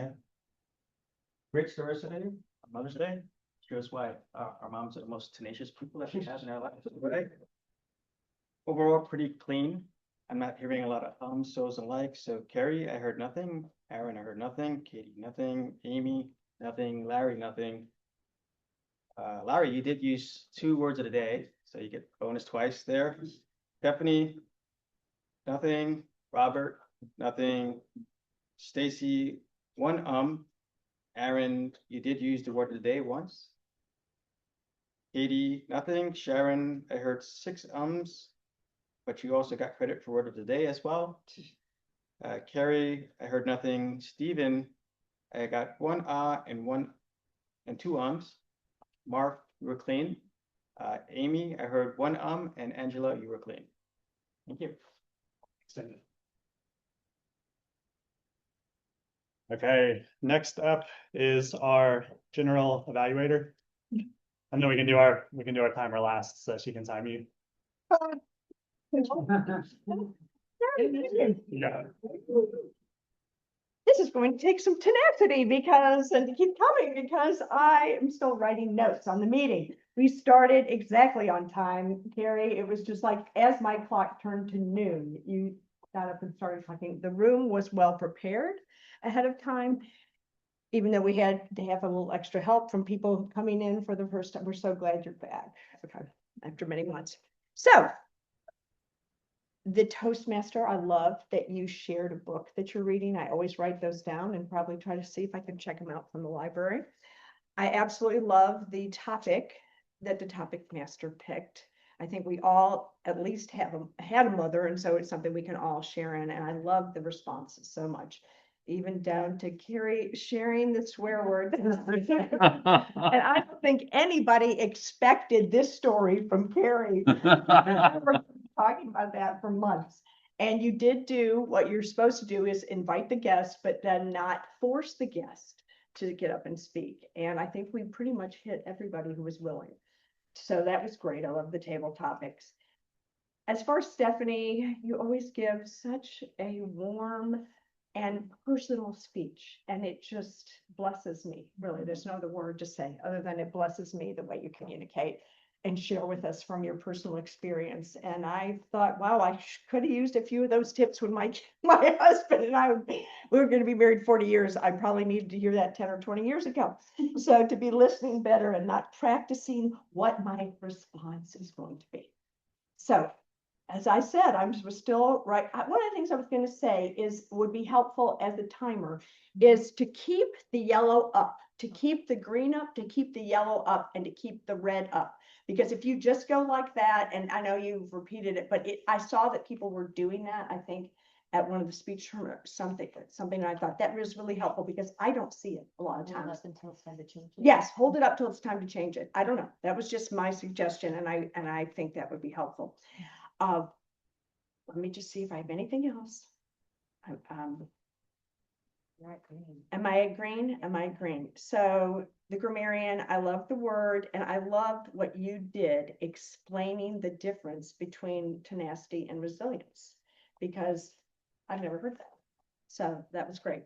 Great story today on Mother's Day. Shows why our moms are the most tenacious people that she has in our lives. Right? Overall, pretty clean. I'm not hearing a lot of ums, so's, and likes. So Kerry, I heard nothing. Aaron, I heard nothing. Katie, nothing. Amy, nothing. Larry, nothing. Larry, you did use 2 words of the day, so you get bonus twice there. Stefanie, nothing. Robert, nothing. Stacy, 1 Aaron, you did use the word of the day once. Katie, nothing. Sharon, I heard 6 but you also got credit for word of the day as well. Kerry, I heard nothing. Stephen, I got 1 and 2 Mark, you were clean. Amy, I heard 1 and Angela, you were clean. Thank you. Okay, next up is our general evaluator. I know we can do our timer last so she can time you. Yeah. This is going to take some tenacity and to keep coming because I am still writing notes on the meeting. We started exactly on time, Kerry. It was just like as my clock turned to noon, you got up and started talking. The room was well prepared ahead of time, even though we had to have a little extra help from people coming in for the first time. We're so glad you're back. Okay, after many months. So the Toastmaster, I love that you shared a book that you're reading. I always write those down and probably try to see if I can check them out from the library. I absolutely love the topic that the topic master picked. I think we all at least had a mother, and so it's something we can all share in. And I love the responses so much, even down to Kerry sharing the swear word. And I don't think anybody expected this story from Kerry. Talking about that for months. And you did do what you're supposed to do, is invite the guest, but then not force the guest to get up and speak. And I think we pretty much hit everybody who was willing. So that was great. I love the table topics. As far as Stefanie, you always give such a warm and personal speech, and it just blesses me. Really, there's no other word to say other than it blesses me the way you communicate and share with us from your personal experience. And I thought, wow, I could have used a few of those tips when my husband and I we were going to be married 40 years. I probably needed to hear that 10 or 20 years ago. So to be listening better and not practicing what my response is going to be. So as I said, I was still right. One of the things I was going to say is would be helpful as a timer is to keep the yellow up, to keep the green up, to keep the yellow up, and to keep the red up. Because if you just go like that, and I know you've repeated it, but I saw that people were doing that, I think, at one of the speech something I thought that was really helpful because I don't see it a lot of times. Until it's time to change it. Yes, hold it up till it's time to change it. I don't know. That was just my suggestion, and I think that would be helpful. Let me just see if I have anything else. Am I agreeing? Am I agreeing? So the grammarian, I love the word, and I loved what you did explaining the difference between tenacity and resilience, because I've never heard that. So that was great.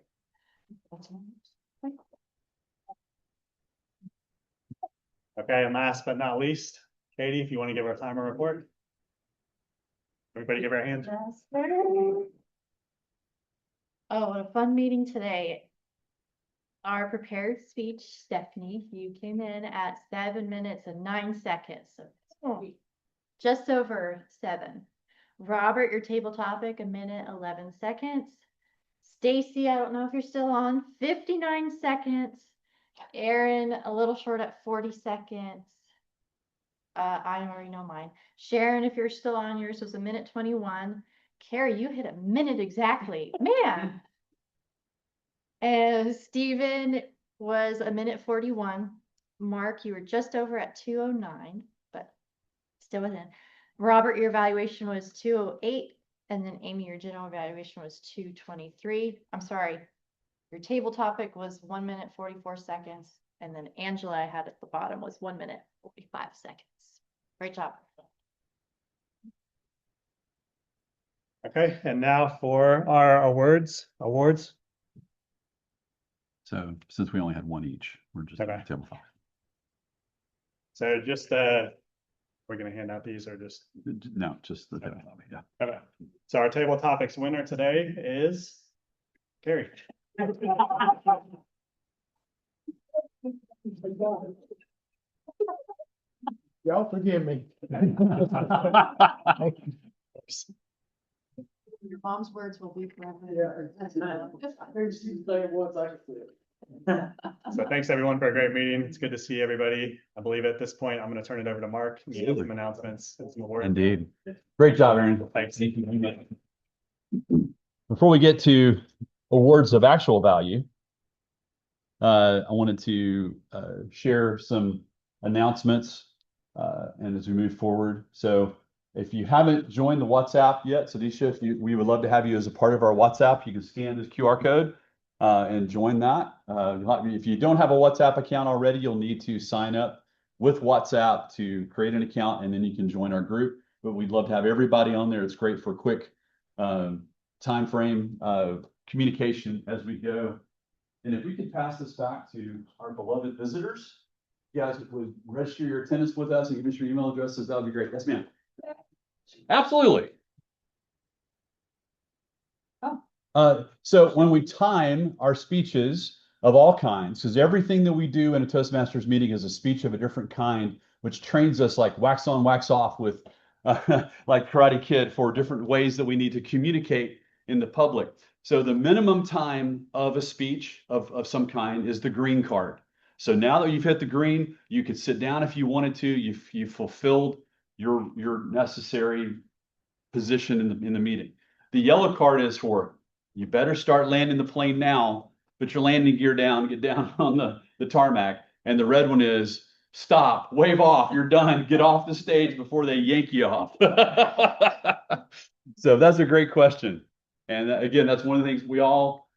Okay, and last but not least, Katie, if you want to give our timer report. Everybody give her a hand. Oh, what a fun meeting today. Our prepared speech, Stefanie, you came in at 7 minutes and 9 seconds. So just over 7. Robert, your table topic, 1 minute, 11 seconds. Stacy, I don't know if you're still on, 59 seconds. Aaron, a little short at 40 seconds. I already know mine. Sharon, if you're still on, yours was 1 minute 21. Kerry, you hit 1 minute exactly. Man. And Stephen was 1 minute 41. Mark, you were just over at 2:09, but still within. Robert, your evaluation was 2:08. And then Amy, your general evaluation was 2:23. I'm sorry. Your table topic was 1 minute 44 seconds. And then Angela I had at the bottom was 1 minute 45 seconds. Great job. Okay, and now for our awards. So since we only had one each, we're just Okay. table five. So just we're gonna hand out these or just No, just the table topic, yeah. okay. So our table topics winner today is Kerry. Y'all forgive me. Your mom's words will be forever. So thanks everyone for a great meeting. It's good to see everybody. I believe at this point, I'm going to turn it over to Mark. He has some announcements and some awards. Indeed. Great job, Aaron. Thanks. Before we get to awards of actual value, I wanted to share some announcements and as we move forward. So if you haven't joined the WhatsApp yet, Sadisha, we would love to have you as a part of our WhatsApp. You can scan this QR code and join that. If you don't have a WhatsApp account already, you'll need to sign up with WhatsApp to create an account, and then you can join our group. But we'd love to have everybody on there. It's great for quick time frame communication as we go. And if we could pass this back to our beloved visitors, you guys would register your attendance with us and give us your email addresses. That would be great. Yes, ma'am. Absolutely. So when we time our speeches of all kinds, because everything that we do in a Toastmasters meeting is a speech of a different kind, which trains us like wax on, wax off with like Karate Kid for different ways that we need to communicate in the public. So the minimum time of a speech of some kind is the green card. So now that you've hit the green, you could sit down if you wanted to. You've fulfilled your necessary position in the meeting. The yellow card is for you better start landing the plane now, put your landing gear down, get down on the tarmac. And the red one is stop, wave off, you're done, get off the stage before they yank you off. So that's a great question. And again, that's one of the things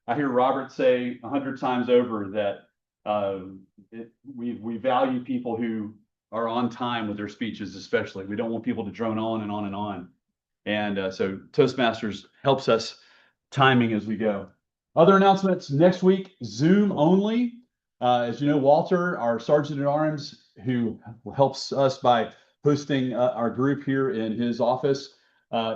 I hear Robert say 100 times over, that We value people who are on time with their speeches, especially. We don't want people to drone on and on and on. And so Toastmasters helps us timing as we go. Other announcements next week, Zoom only. As you know, Walter, our Sergeant at Arms, who helps us by hosting our group here in his office,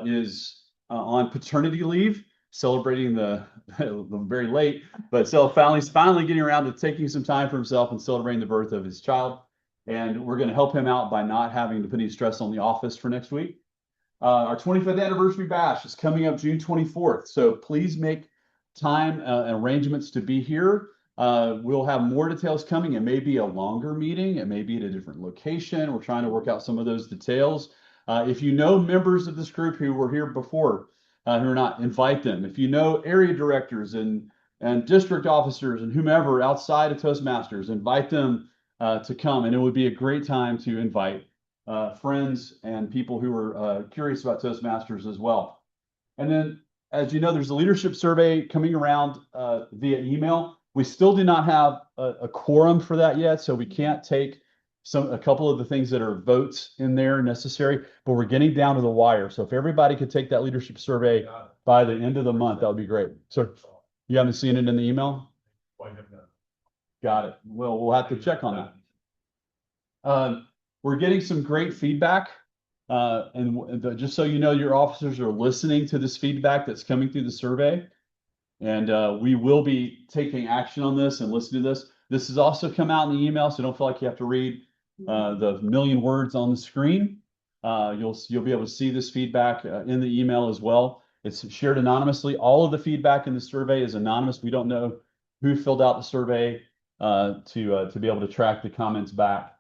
is on paternity leave, celebrating the very late, but so finally getting around to taking some time for himself and celebrating the birth of his child. And we're going to help him out by not having to put any stress on the office for next week. Our 25th anniversary bash is coming up June 24th. So please make time arrangements to be here. We'll have more details coming. It may be a longer meeting. It may be at a different location. We're trying to work out some of those details. If you know members of this group who were here before, who are not, invite them. If you know area directors and district officers and whomever outside of Toastmasters, invite them to come. And it would be a great time to invite friends and people who are curious about Toastmasters as well. And then, as you know, there's a leadership survey coming around via email. We still do not have a quorum for that yet, so we can't take a couple of the things that are votes in there necessary, but we're getting down to the wire. So if everybody could take that leadership survey by the end of the month, that would be great. So you haven't seen it in the email? Got it. Well, we'll have to check on that. We're getting some great feedback. And just so you know, your officers are listening to this feedback that's coming through the survey. And we will be taking action on this and listening to this. This has also come out in the email, so don't feel like you have to read the million words on the screen. You'll be able to see this feedback in the email as well. It's shared anonymously. All of the feedback in the survey is anonymous. We don't know who filled out the survey to be able to track the comments back.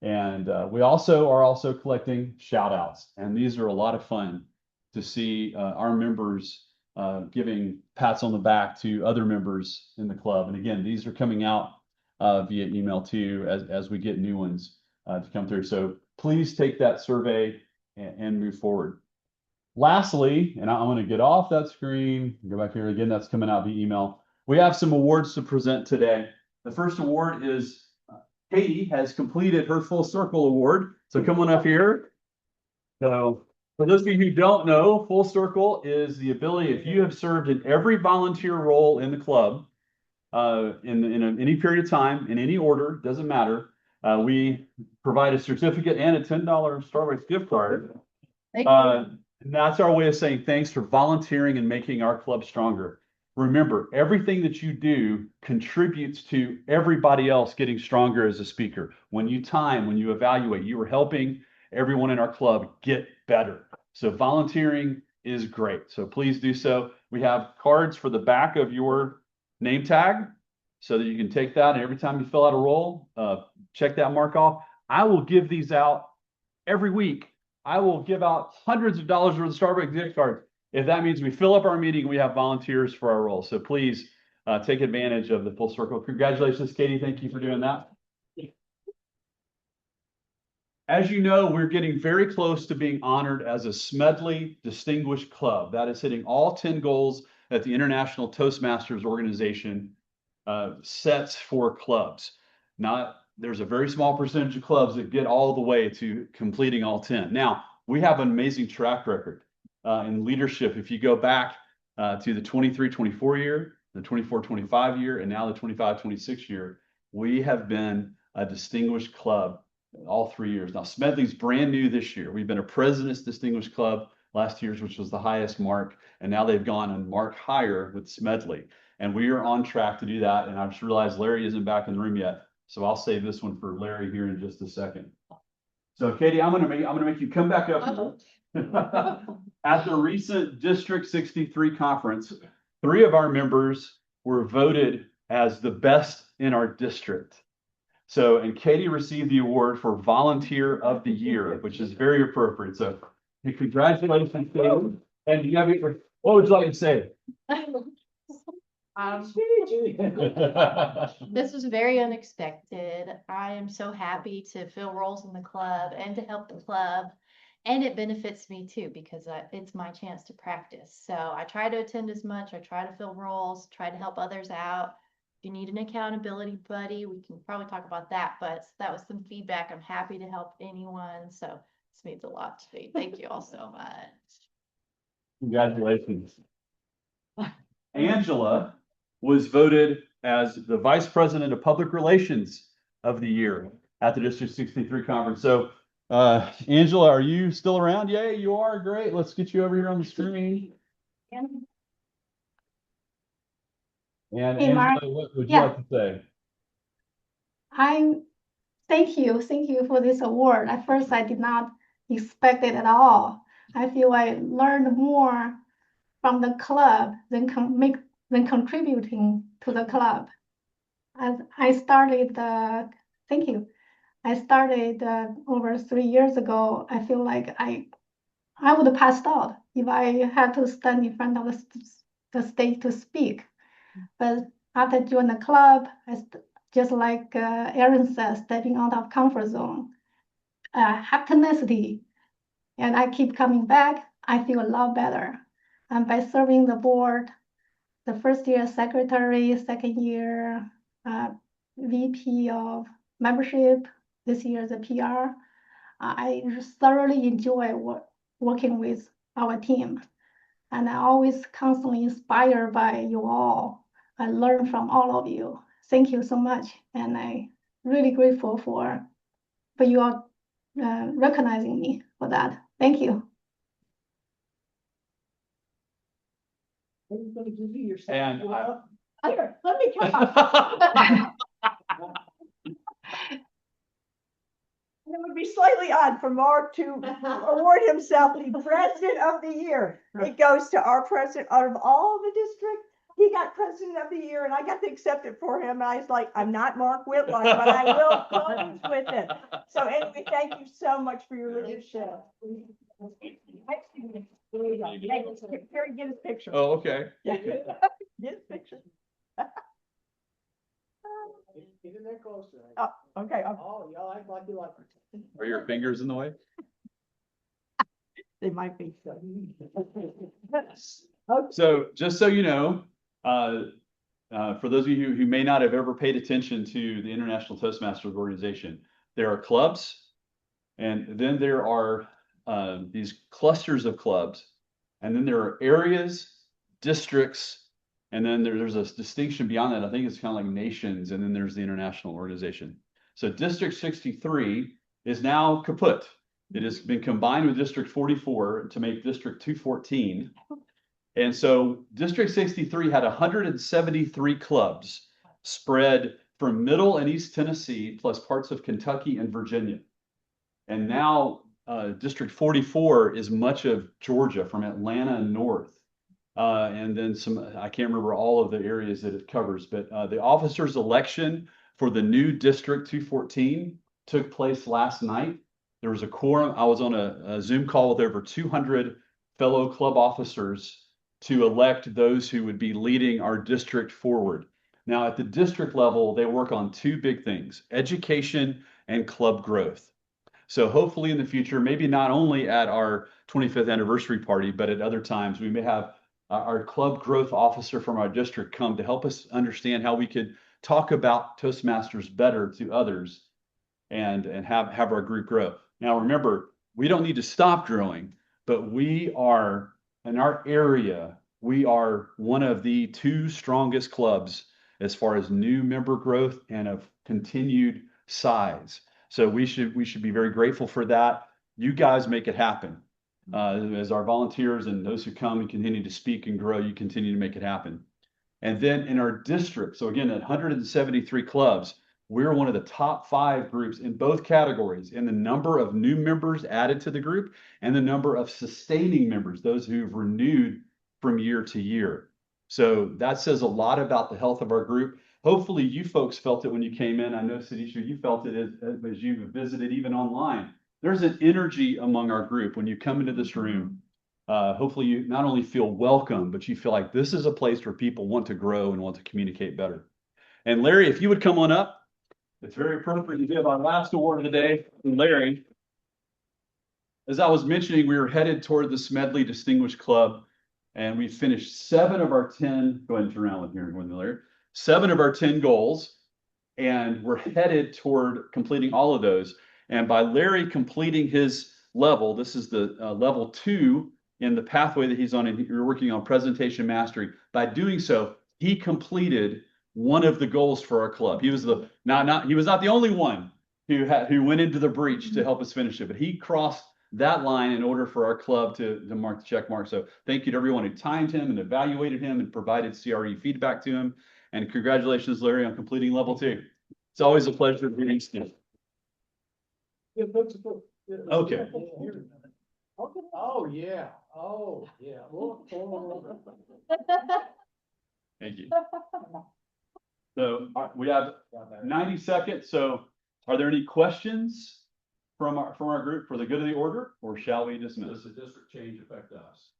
And we are collecting shout outs. And these are a lot of fun to see our members giving pats on the back to other members in the club. And again, these are coming out via email too as we get new ones to come through. So please take that survey and move forward. Lastly, and I'm going to get off that screen, go back here again, that's coming out via email. We have some awards to present today. The first award is Katie has completed her Full Circle Award. So come on up here. So for those of you who don't know, Full Circle is the ability, if you have served in every volunteer role in the club, in any period of time, in any order, doesn't matter, we provide a certificate and a $10 Starbucks gift card. And that's our way of saying thanks for volunteering and making our club stronger. Remember, everything that you do contributes to everybody else getting stronger as a speaker. When you time, when you evaluate, you are helping everyone in our club get better. So volunteering is great. So please do so. We have cards for the back of your name tag so that you can take that, and every time you fill out a role, check that mark off. I will give these out every week. I will give out hundreds of dollars worth of Starbucks gift cards if that means we fill up our meeting and we have volunteers for our role. So please take advantage of the Full Circle. Congratulations, Katie. Thank you for doing that. As you know, we're getting very close to being honored as a Smedley Distinguished Club. That is hitting all 10 goals that the International Toastmasters Organization sets for clubs. There's a very small percentage of clubs that get all the way to completing all 10. Now, we have an amazing track record in leadership. If you go back to the 23-24 year, the 24-25 year, and now the 25-26 year, we have been a distinguished club all 3 years. Now, Smedley's brand new this year. We've been a President's Distinguished Club last year's, which was the highest mark, and now they've gone a mark higher with Smedley. And we are on track to do that. And I just realized Larry isn't back in the room yet, so I'll save this one for Larry here in just a second. So, Katie, I'm gonna make you come back up. At the recent District 63 conference, 3 of our members were voted as the best in our district. So, and Katie received the award for Volunteer of the Year, which is very appropriate. So, congratulations, Katie. And you have what would you like to say? This was very unexpected. I am so happy to fill roles in the club and to help the club. And it benefits me too, because it's my chance to practice. So I try to attend as much. I try to fill roles, try to help others out. you need an accountability buddy, we can probably talk about that, but that was some feedback. I'm happy to help anyone. So this means a lot to me. Thank you all so much. Congratulations. Angela was voted as the Vice President of Public Relations of the Year at the District 63 conference. So, Angela, are you still around? Yeah, you are. Great. Let's get you over here on the screen. And Hey, Mark. Angela, what would you Yeah. like to say? Thank you for this award. At first, I did not expect it at all. I feel I learned more from the club than contributing to the club. As I started, thank you. I started over 3 years ago. I feel like I would have passed out if I had to stand in front of the stage to speak. But after joining the club, just like Aaron said, stepping out of comfort zone, have tenacity, and I keep coming back. I feel a lot better. And by serving the board, the first year secretary, second year VP of membership, this year the PR, I thoroughly enjoy working with our team. And I always constantly inspired by you all. I learn from all of you. Thank you so much. And I'm really grateful for you all recognizing me for that. Thank you. And Here, let me come up. It would be slightly odd for Mark to award himself the President of the Year. It goes to our president out of all the district. He got President of the Year, and I got to accept it for him. And I was like, I'm not Mark Whitlock, but I will close with it. So anyway, thank you so much for your leadership. Kerry, get his picture. oh, okay. Yeah. Get his picture. Get in there closer. Oh, okay. Oh, y'all act like you like it. Are your fingers in the way? They might be. So just so you know, for those of you who may not have ever paid attention to the International Toastmasters organization, there are clubs, and then there are these clusters of clubs, and then there are areas, districts, and then there's a distinction beyond that. I think it's kind of like nations, and then there's the international organization. So District 63 is now kaput. It has been combined with District 44 to make District 214. And so District 63 had 173 clubs spread from Middle and East Tennessee, plus parts of Kentucky and Virginia. And now District 44 is much of Georgia, from Atlanta and north. And then some, I can't remember all of the areas that it covers, but the officers' election for the new District 214 took place last night. There was a quorum. I was on a Zoom call with over 200 fellow club officers to elect those who would be leading our district forward. Now, at the district level, they work on two big things: education and club growth. So hopefully in the future, maybe not only at our 25th anniversary party, but at other times, we may have our club growth officer from our district come to help us understand how we could talk about Toastmasters better to others and have our group grow. Now, remember, we don't need to stop growing, but we are, in our area, we are one of the two strongest clubs as far as new member growth and of continued size. So we should be very grateful for that. You guys make it happen. As our volunteers and those who come and continue to speak and grow, you continue to make it happen. And then in our district, so again, at 173 clubs, we're one of the top 5 groups in both categories in the number of new members added to the group and the number of sustaining members, those who've renewed from year to year. So that says a lot about the health of our group. Hopefully you folks felt it when you came in. I know, Sadisha, you felt it as you visited even online. There's an energy among our group when you come into this room. Hopefully you not only feel welcome, but you feel like this is a place where people want to grow and want to communicate better. And Larry, if you would come on up, it's very appropriate to give our last award of the day to Larry. As I was mentioning, we were headed toward the Smedley Distinguished Club, and we finished 7 of our 10. Go ahead and turn around with here, Larry. 7 of our 10 goals, and we're headed toward completing all of those. And by Larry completing his level, this is the level 2 in the pathway that he's on, and you're working on presentation mastery. By doing so, he completed one of the goals for our club. He was the he was not the only one who went into the breach to help us finish it, but he crossed that line in order for our club to mark the check mark. So thank you to everyone who timed him and evaluated him and provided CRE feedback to him. And congratulations, Larry, on completing level 2. It's always a pleasure meeting you. Okay. Oh, yeah. Oh, yeah. Thank you. So we have 90 seconds. So are there any questions from our group for the good of the order, or shall we dismiss? Does the district change affect us?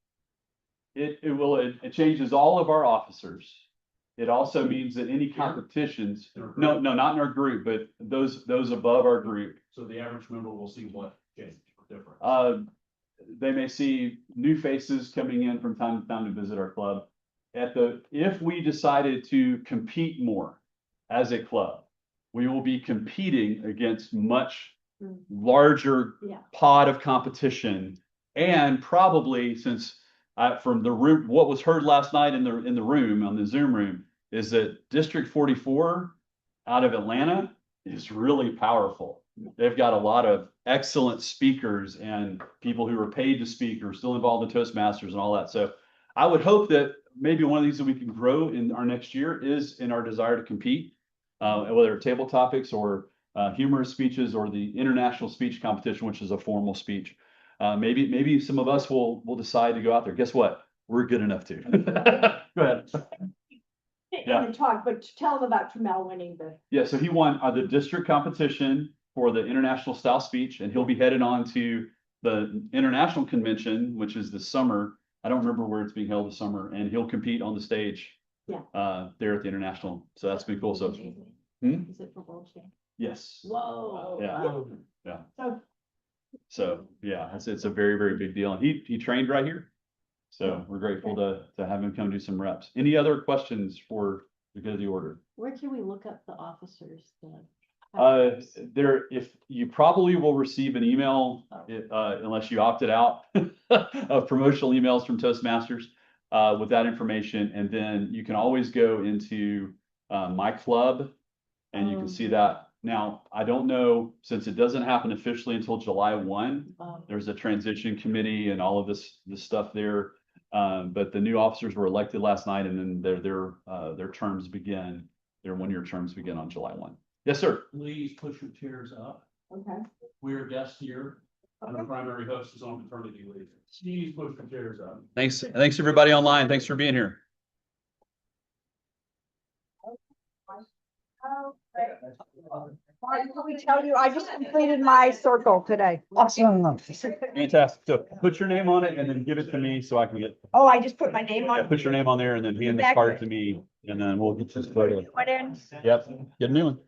It changes all of our officers. It also means that any competitions, no, not in our group, but those above our group. So the average member will see what change or difference? They may see new faces coming in from time to time to visit our club. If we decided to compete more as a club, we will be competing against much larger pod of competition, and probably since from the room, what was heard last night in the room on the Zoom room is that District 44 out of Atlanta is really powerful. They've got a lot of excellent speakers and people who are paid to speak or still involved in Toastmasters and all that. So I would hope that maybe one of these that we can grow in our next year is in our desire to compete, whether table topics or humorous speeches or the international speech competition, which is a formal speech. Maybe some of us will decide to go out there. Guess what? We're good enough to. Go ahead. And talk, but tell them about Tramel winning the. Yeah, so he won the district competition for the international style speech, and he'll be headed on to the international convention, which is this summer. I don't remember where it's being held this summer, and he'll compete on the stage. Yeah. There at the international. So that's been cool. So. Is it for world champ? Yes. Whoa. Yeah. Wow. Yeah. So yeah, it's a very, very big deal. And he trained right here. So we're grateful to have him come do some reps. Any other questions for the good of the order? Where can we look up the officers? If you probably will receive an email, unless you opted out of promotional emails from Toastmasters with that information. And then you can always go into my club and you can see that. Now, I don't know, since it doesn't happen officially until July 1, there's a transition committee and all of this stuff there. But the new officers were elected last night, and then their terms begin, their 1-year terms begin on July 1. Yes, sir. Please push your chairs up. Okay. We're guests here. And the primary host is on maternity leave. Please push your chairs up. Thanks everybody online. Thanks for being here. Let me tell you, I just completed my circle today. Awesome. Fantastic. So put your name on it and then give it to me so I can get. Oh, I just put my name on. Yeah, put your name on there and then hand the card to me, and then we'll get this photo. Yep. Get a new one.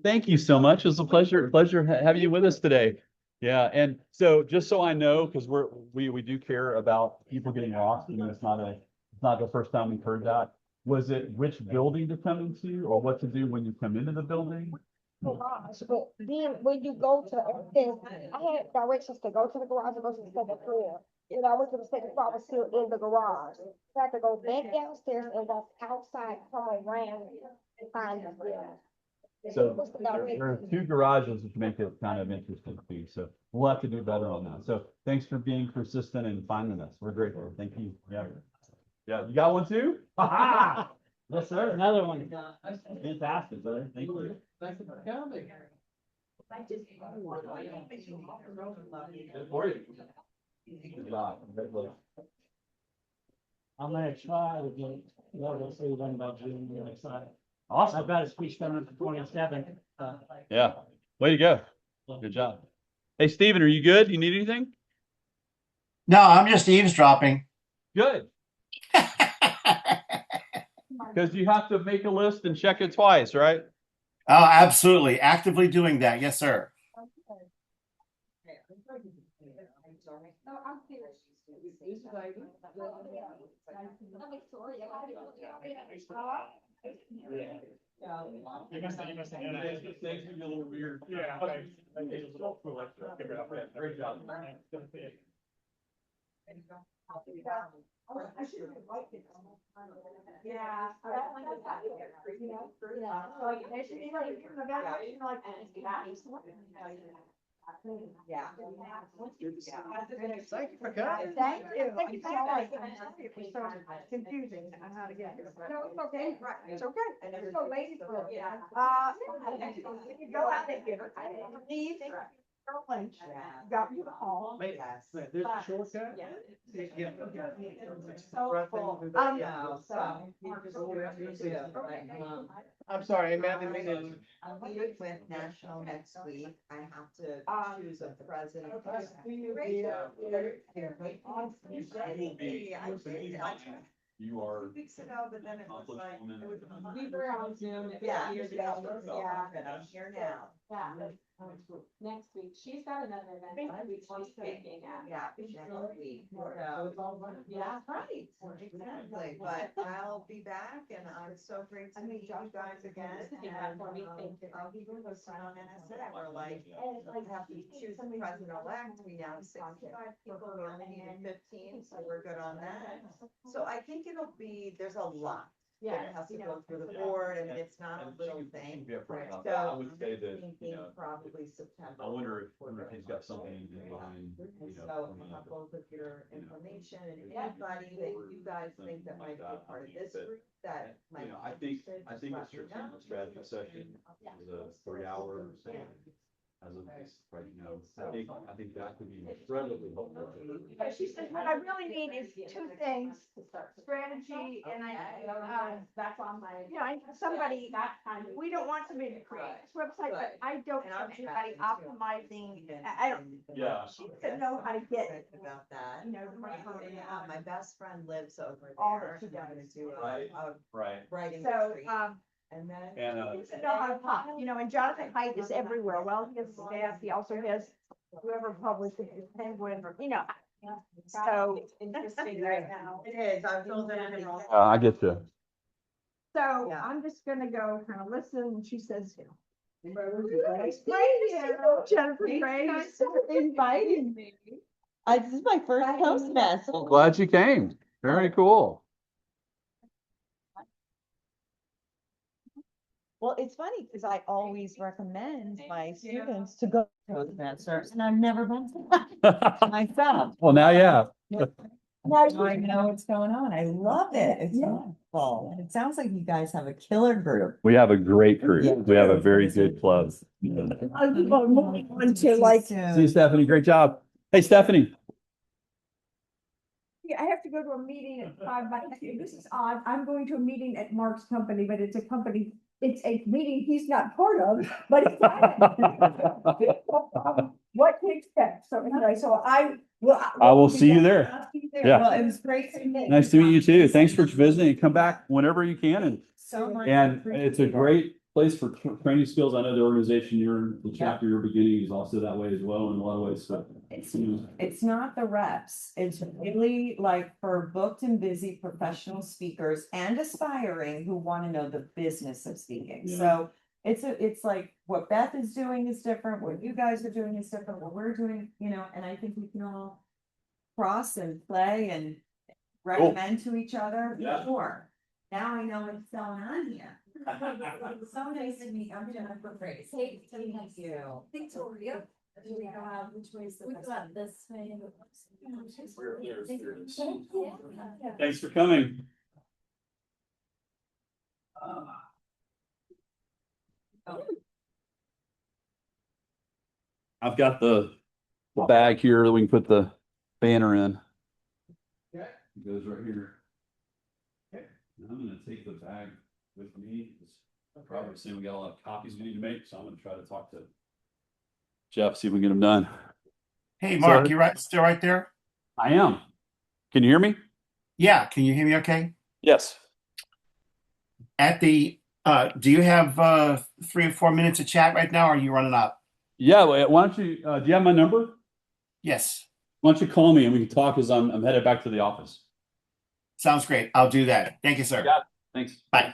Thank you so much. It's a pleasure having you with us today. Yeah, and so just so I know, because we do care about people getting lost, and it's not the first time we've heard that. Was it which building to come into, or what to do when you come into the building? Garage, but then when you go to everything, I had directions to go to the garage and go to the second floor. And I went to the second floor, I was still in the garage. So I had to go back downstairs and walk outside, come around and find the building. So there are 2 garages which make it kind of interesting for you. So we'll have to do better on that. So thanks for being persistent and finding us. We're grateful. Thank you. Yeah. Yeah. You got one too? Yes, sir. Another one. Fantastic, brother. Thank you. Thank you for coming. Good for you. Good job. I'm gonna try to get, let's see, done by June, I'm excited. Awesome. I've got a speech coming up for 27. Yeah. Way to go. Good job. Hey, Steven, are you good? You need anything? No, I'm just eavesdropping. Good. Because you have to make a list and check it twice, right? Oh, absolutely. Actively doing that. Yes, sir. You must have had it. Things can be a little weird. Yeah. Okay. Great job. Yeah. Yeah. Thank you for coming. Thank you. Thank you so much. It was so confusing on how to get here. No, it's okay. Right. It's okay. And there's no ladies for it. You go out there, leave. Lunch. Got you home. Yes. There's a shortcut? Yeah. I'm sorry, Amanda, meeting. I'm meeting with National next week. I have to choose a president. You are. 2 weeks ago, but then it was like. We were on Zoom. Yeah. Years ago. Yeah, but I'm here now. Yeah. Next week, she's got another event next week she's speaking at. Yeah, next week. So, yeah, right, exactly. But I'll be back and I'm so great to meet you guys again. And I'll be doing what's on NSA. We're like, we have to choose the president-elect. We now have 65 people, we only needed 15, so we're good on that. So I think there's a lot. It has to go through the board and it's not a little thing. So I would say that, thinking probably September. I wonder if he's got something behind, So I'll have both of your information and anybody that you guys think that might be a part of this group that might. I think a strategy session is a 3 hour thing. As of right now, I think that could be incredibly helpful. She said, what I really need is two things, strategy and That's on my. somebody, we don't want somebody to create this website, but I don't want anybody optimizing. I don't. Yeah. She doesn't know how to get it. About that. Yeah, My best friend lives over All there. that she I'm gonna does. do Right. Right. writing So, retreat. And then. And, he doesn't know how to talk, and Jonathan Haidt is everywhere. Well, he has staff, he also has whoever publishes his Penguin, so. It's interesting right now. It is, I've told everybody. I get you. So Yeah. I'm just gonna go kind of listen, and she says, Jennifer Grace Inviting me. This is my first Toastmaster. Glad you came. Very cool. Well, it's funny because I always recommend my students to go to Toastmasters and I've never been to myself. Well, now, yeah. Now I know what's going on. I love it. It's wonderful. It sounds like you guys have a killer group. We have a great crew. Yeah. We have a very good club. to like, See you, Stefanie. Great job. Hey, Stefanie. I have to go to a meeting at 5, but this is odd. I'm going to a meeting at Mark's company, but it's a meeting he's not part of, but it's. What to expect? So anyway, I will see you there. I'll see you there. Yeah. Well, it was great to meet. Nice to meet you too. Thanks for visiting. Come back whenever you can. So much. And it's a great place for training skills. I know the organization the chapter you're beginning is also that way as well in a lot of ways. So It's not the reps. It's really like for booked and busy professional speakers and aspiring who want to know the business of speaking. Yeah. So it's like what Beth is doing is different, what you guys are doing is different, what we're doing, and I think we can all cross and play and recommend to each other. Yeah. Sure. Now I know what's going on here. So nice to meet you. I'm Jennifer Grace. Hey, to meet you. Victoria. Do we have, which way is the? We've got this way. thanks for coming. I've got the bag here that we can put the banner in. Okay. It goes right here. Okay. I'm gonna take the bag with me. It's probably saying we got a lot of copies we need to make, so I'm gonna try to talk to Jeff, see if we can get them done. Hey, Mark, So- you're still right there? I am. Can you hear me? Yeah, can you hear me okay? Yes. Do you have 3 or 4 minutes of chat right now, or are you running out? Yeah, why don't you, do you have my number? Yes. Why don't you call me and we can talk as I'm headed back to the office. Sounds great. I'll do that. Thank you, sir. Got it. Thanks. Bye.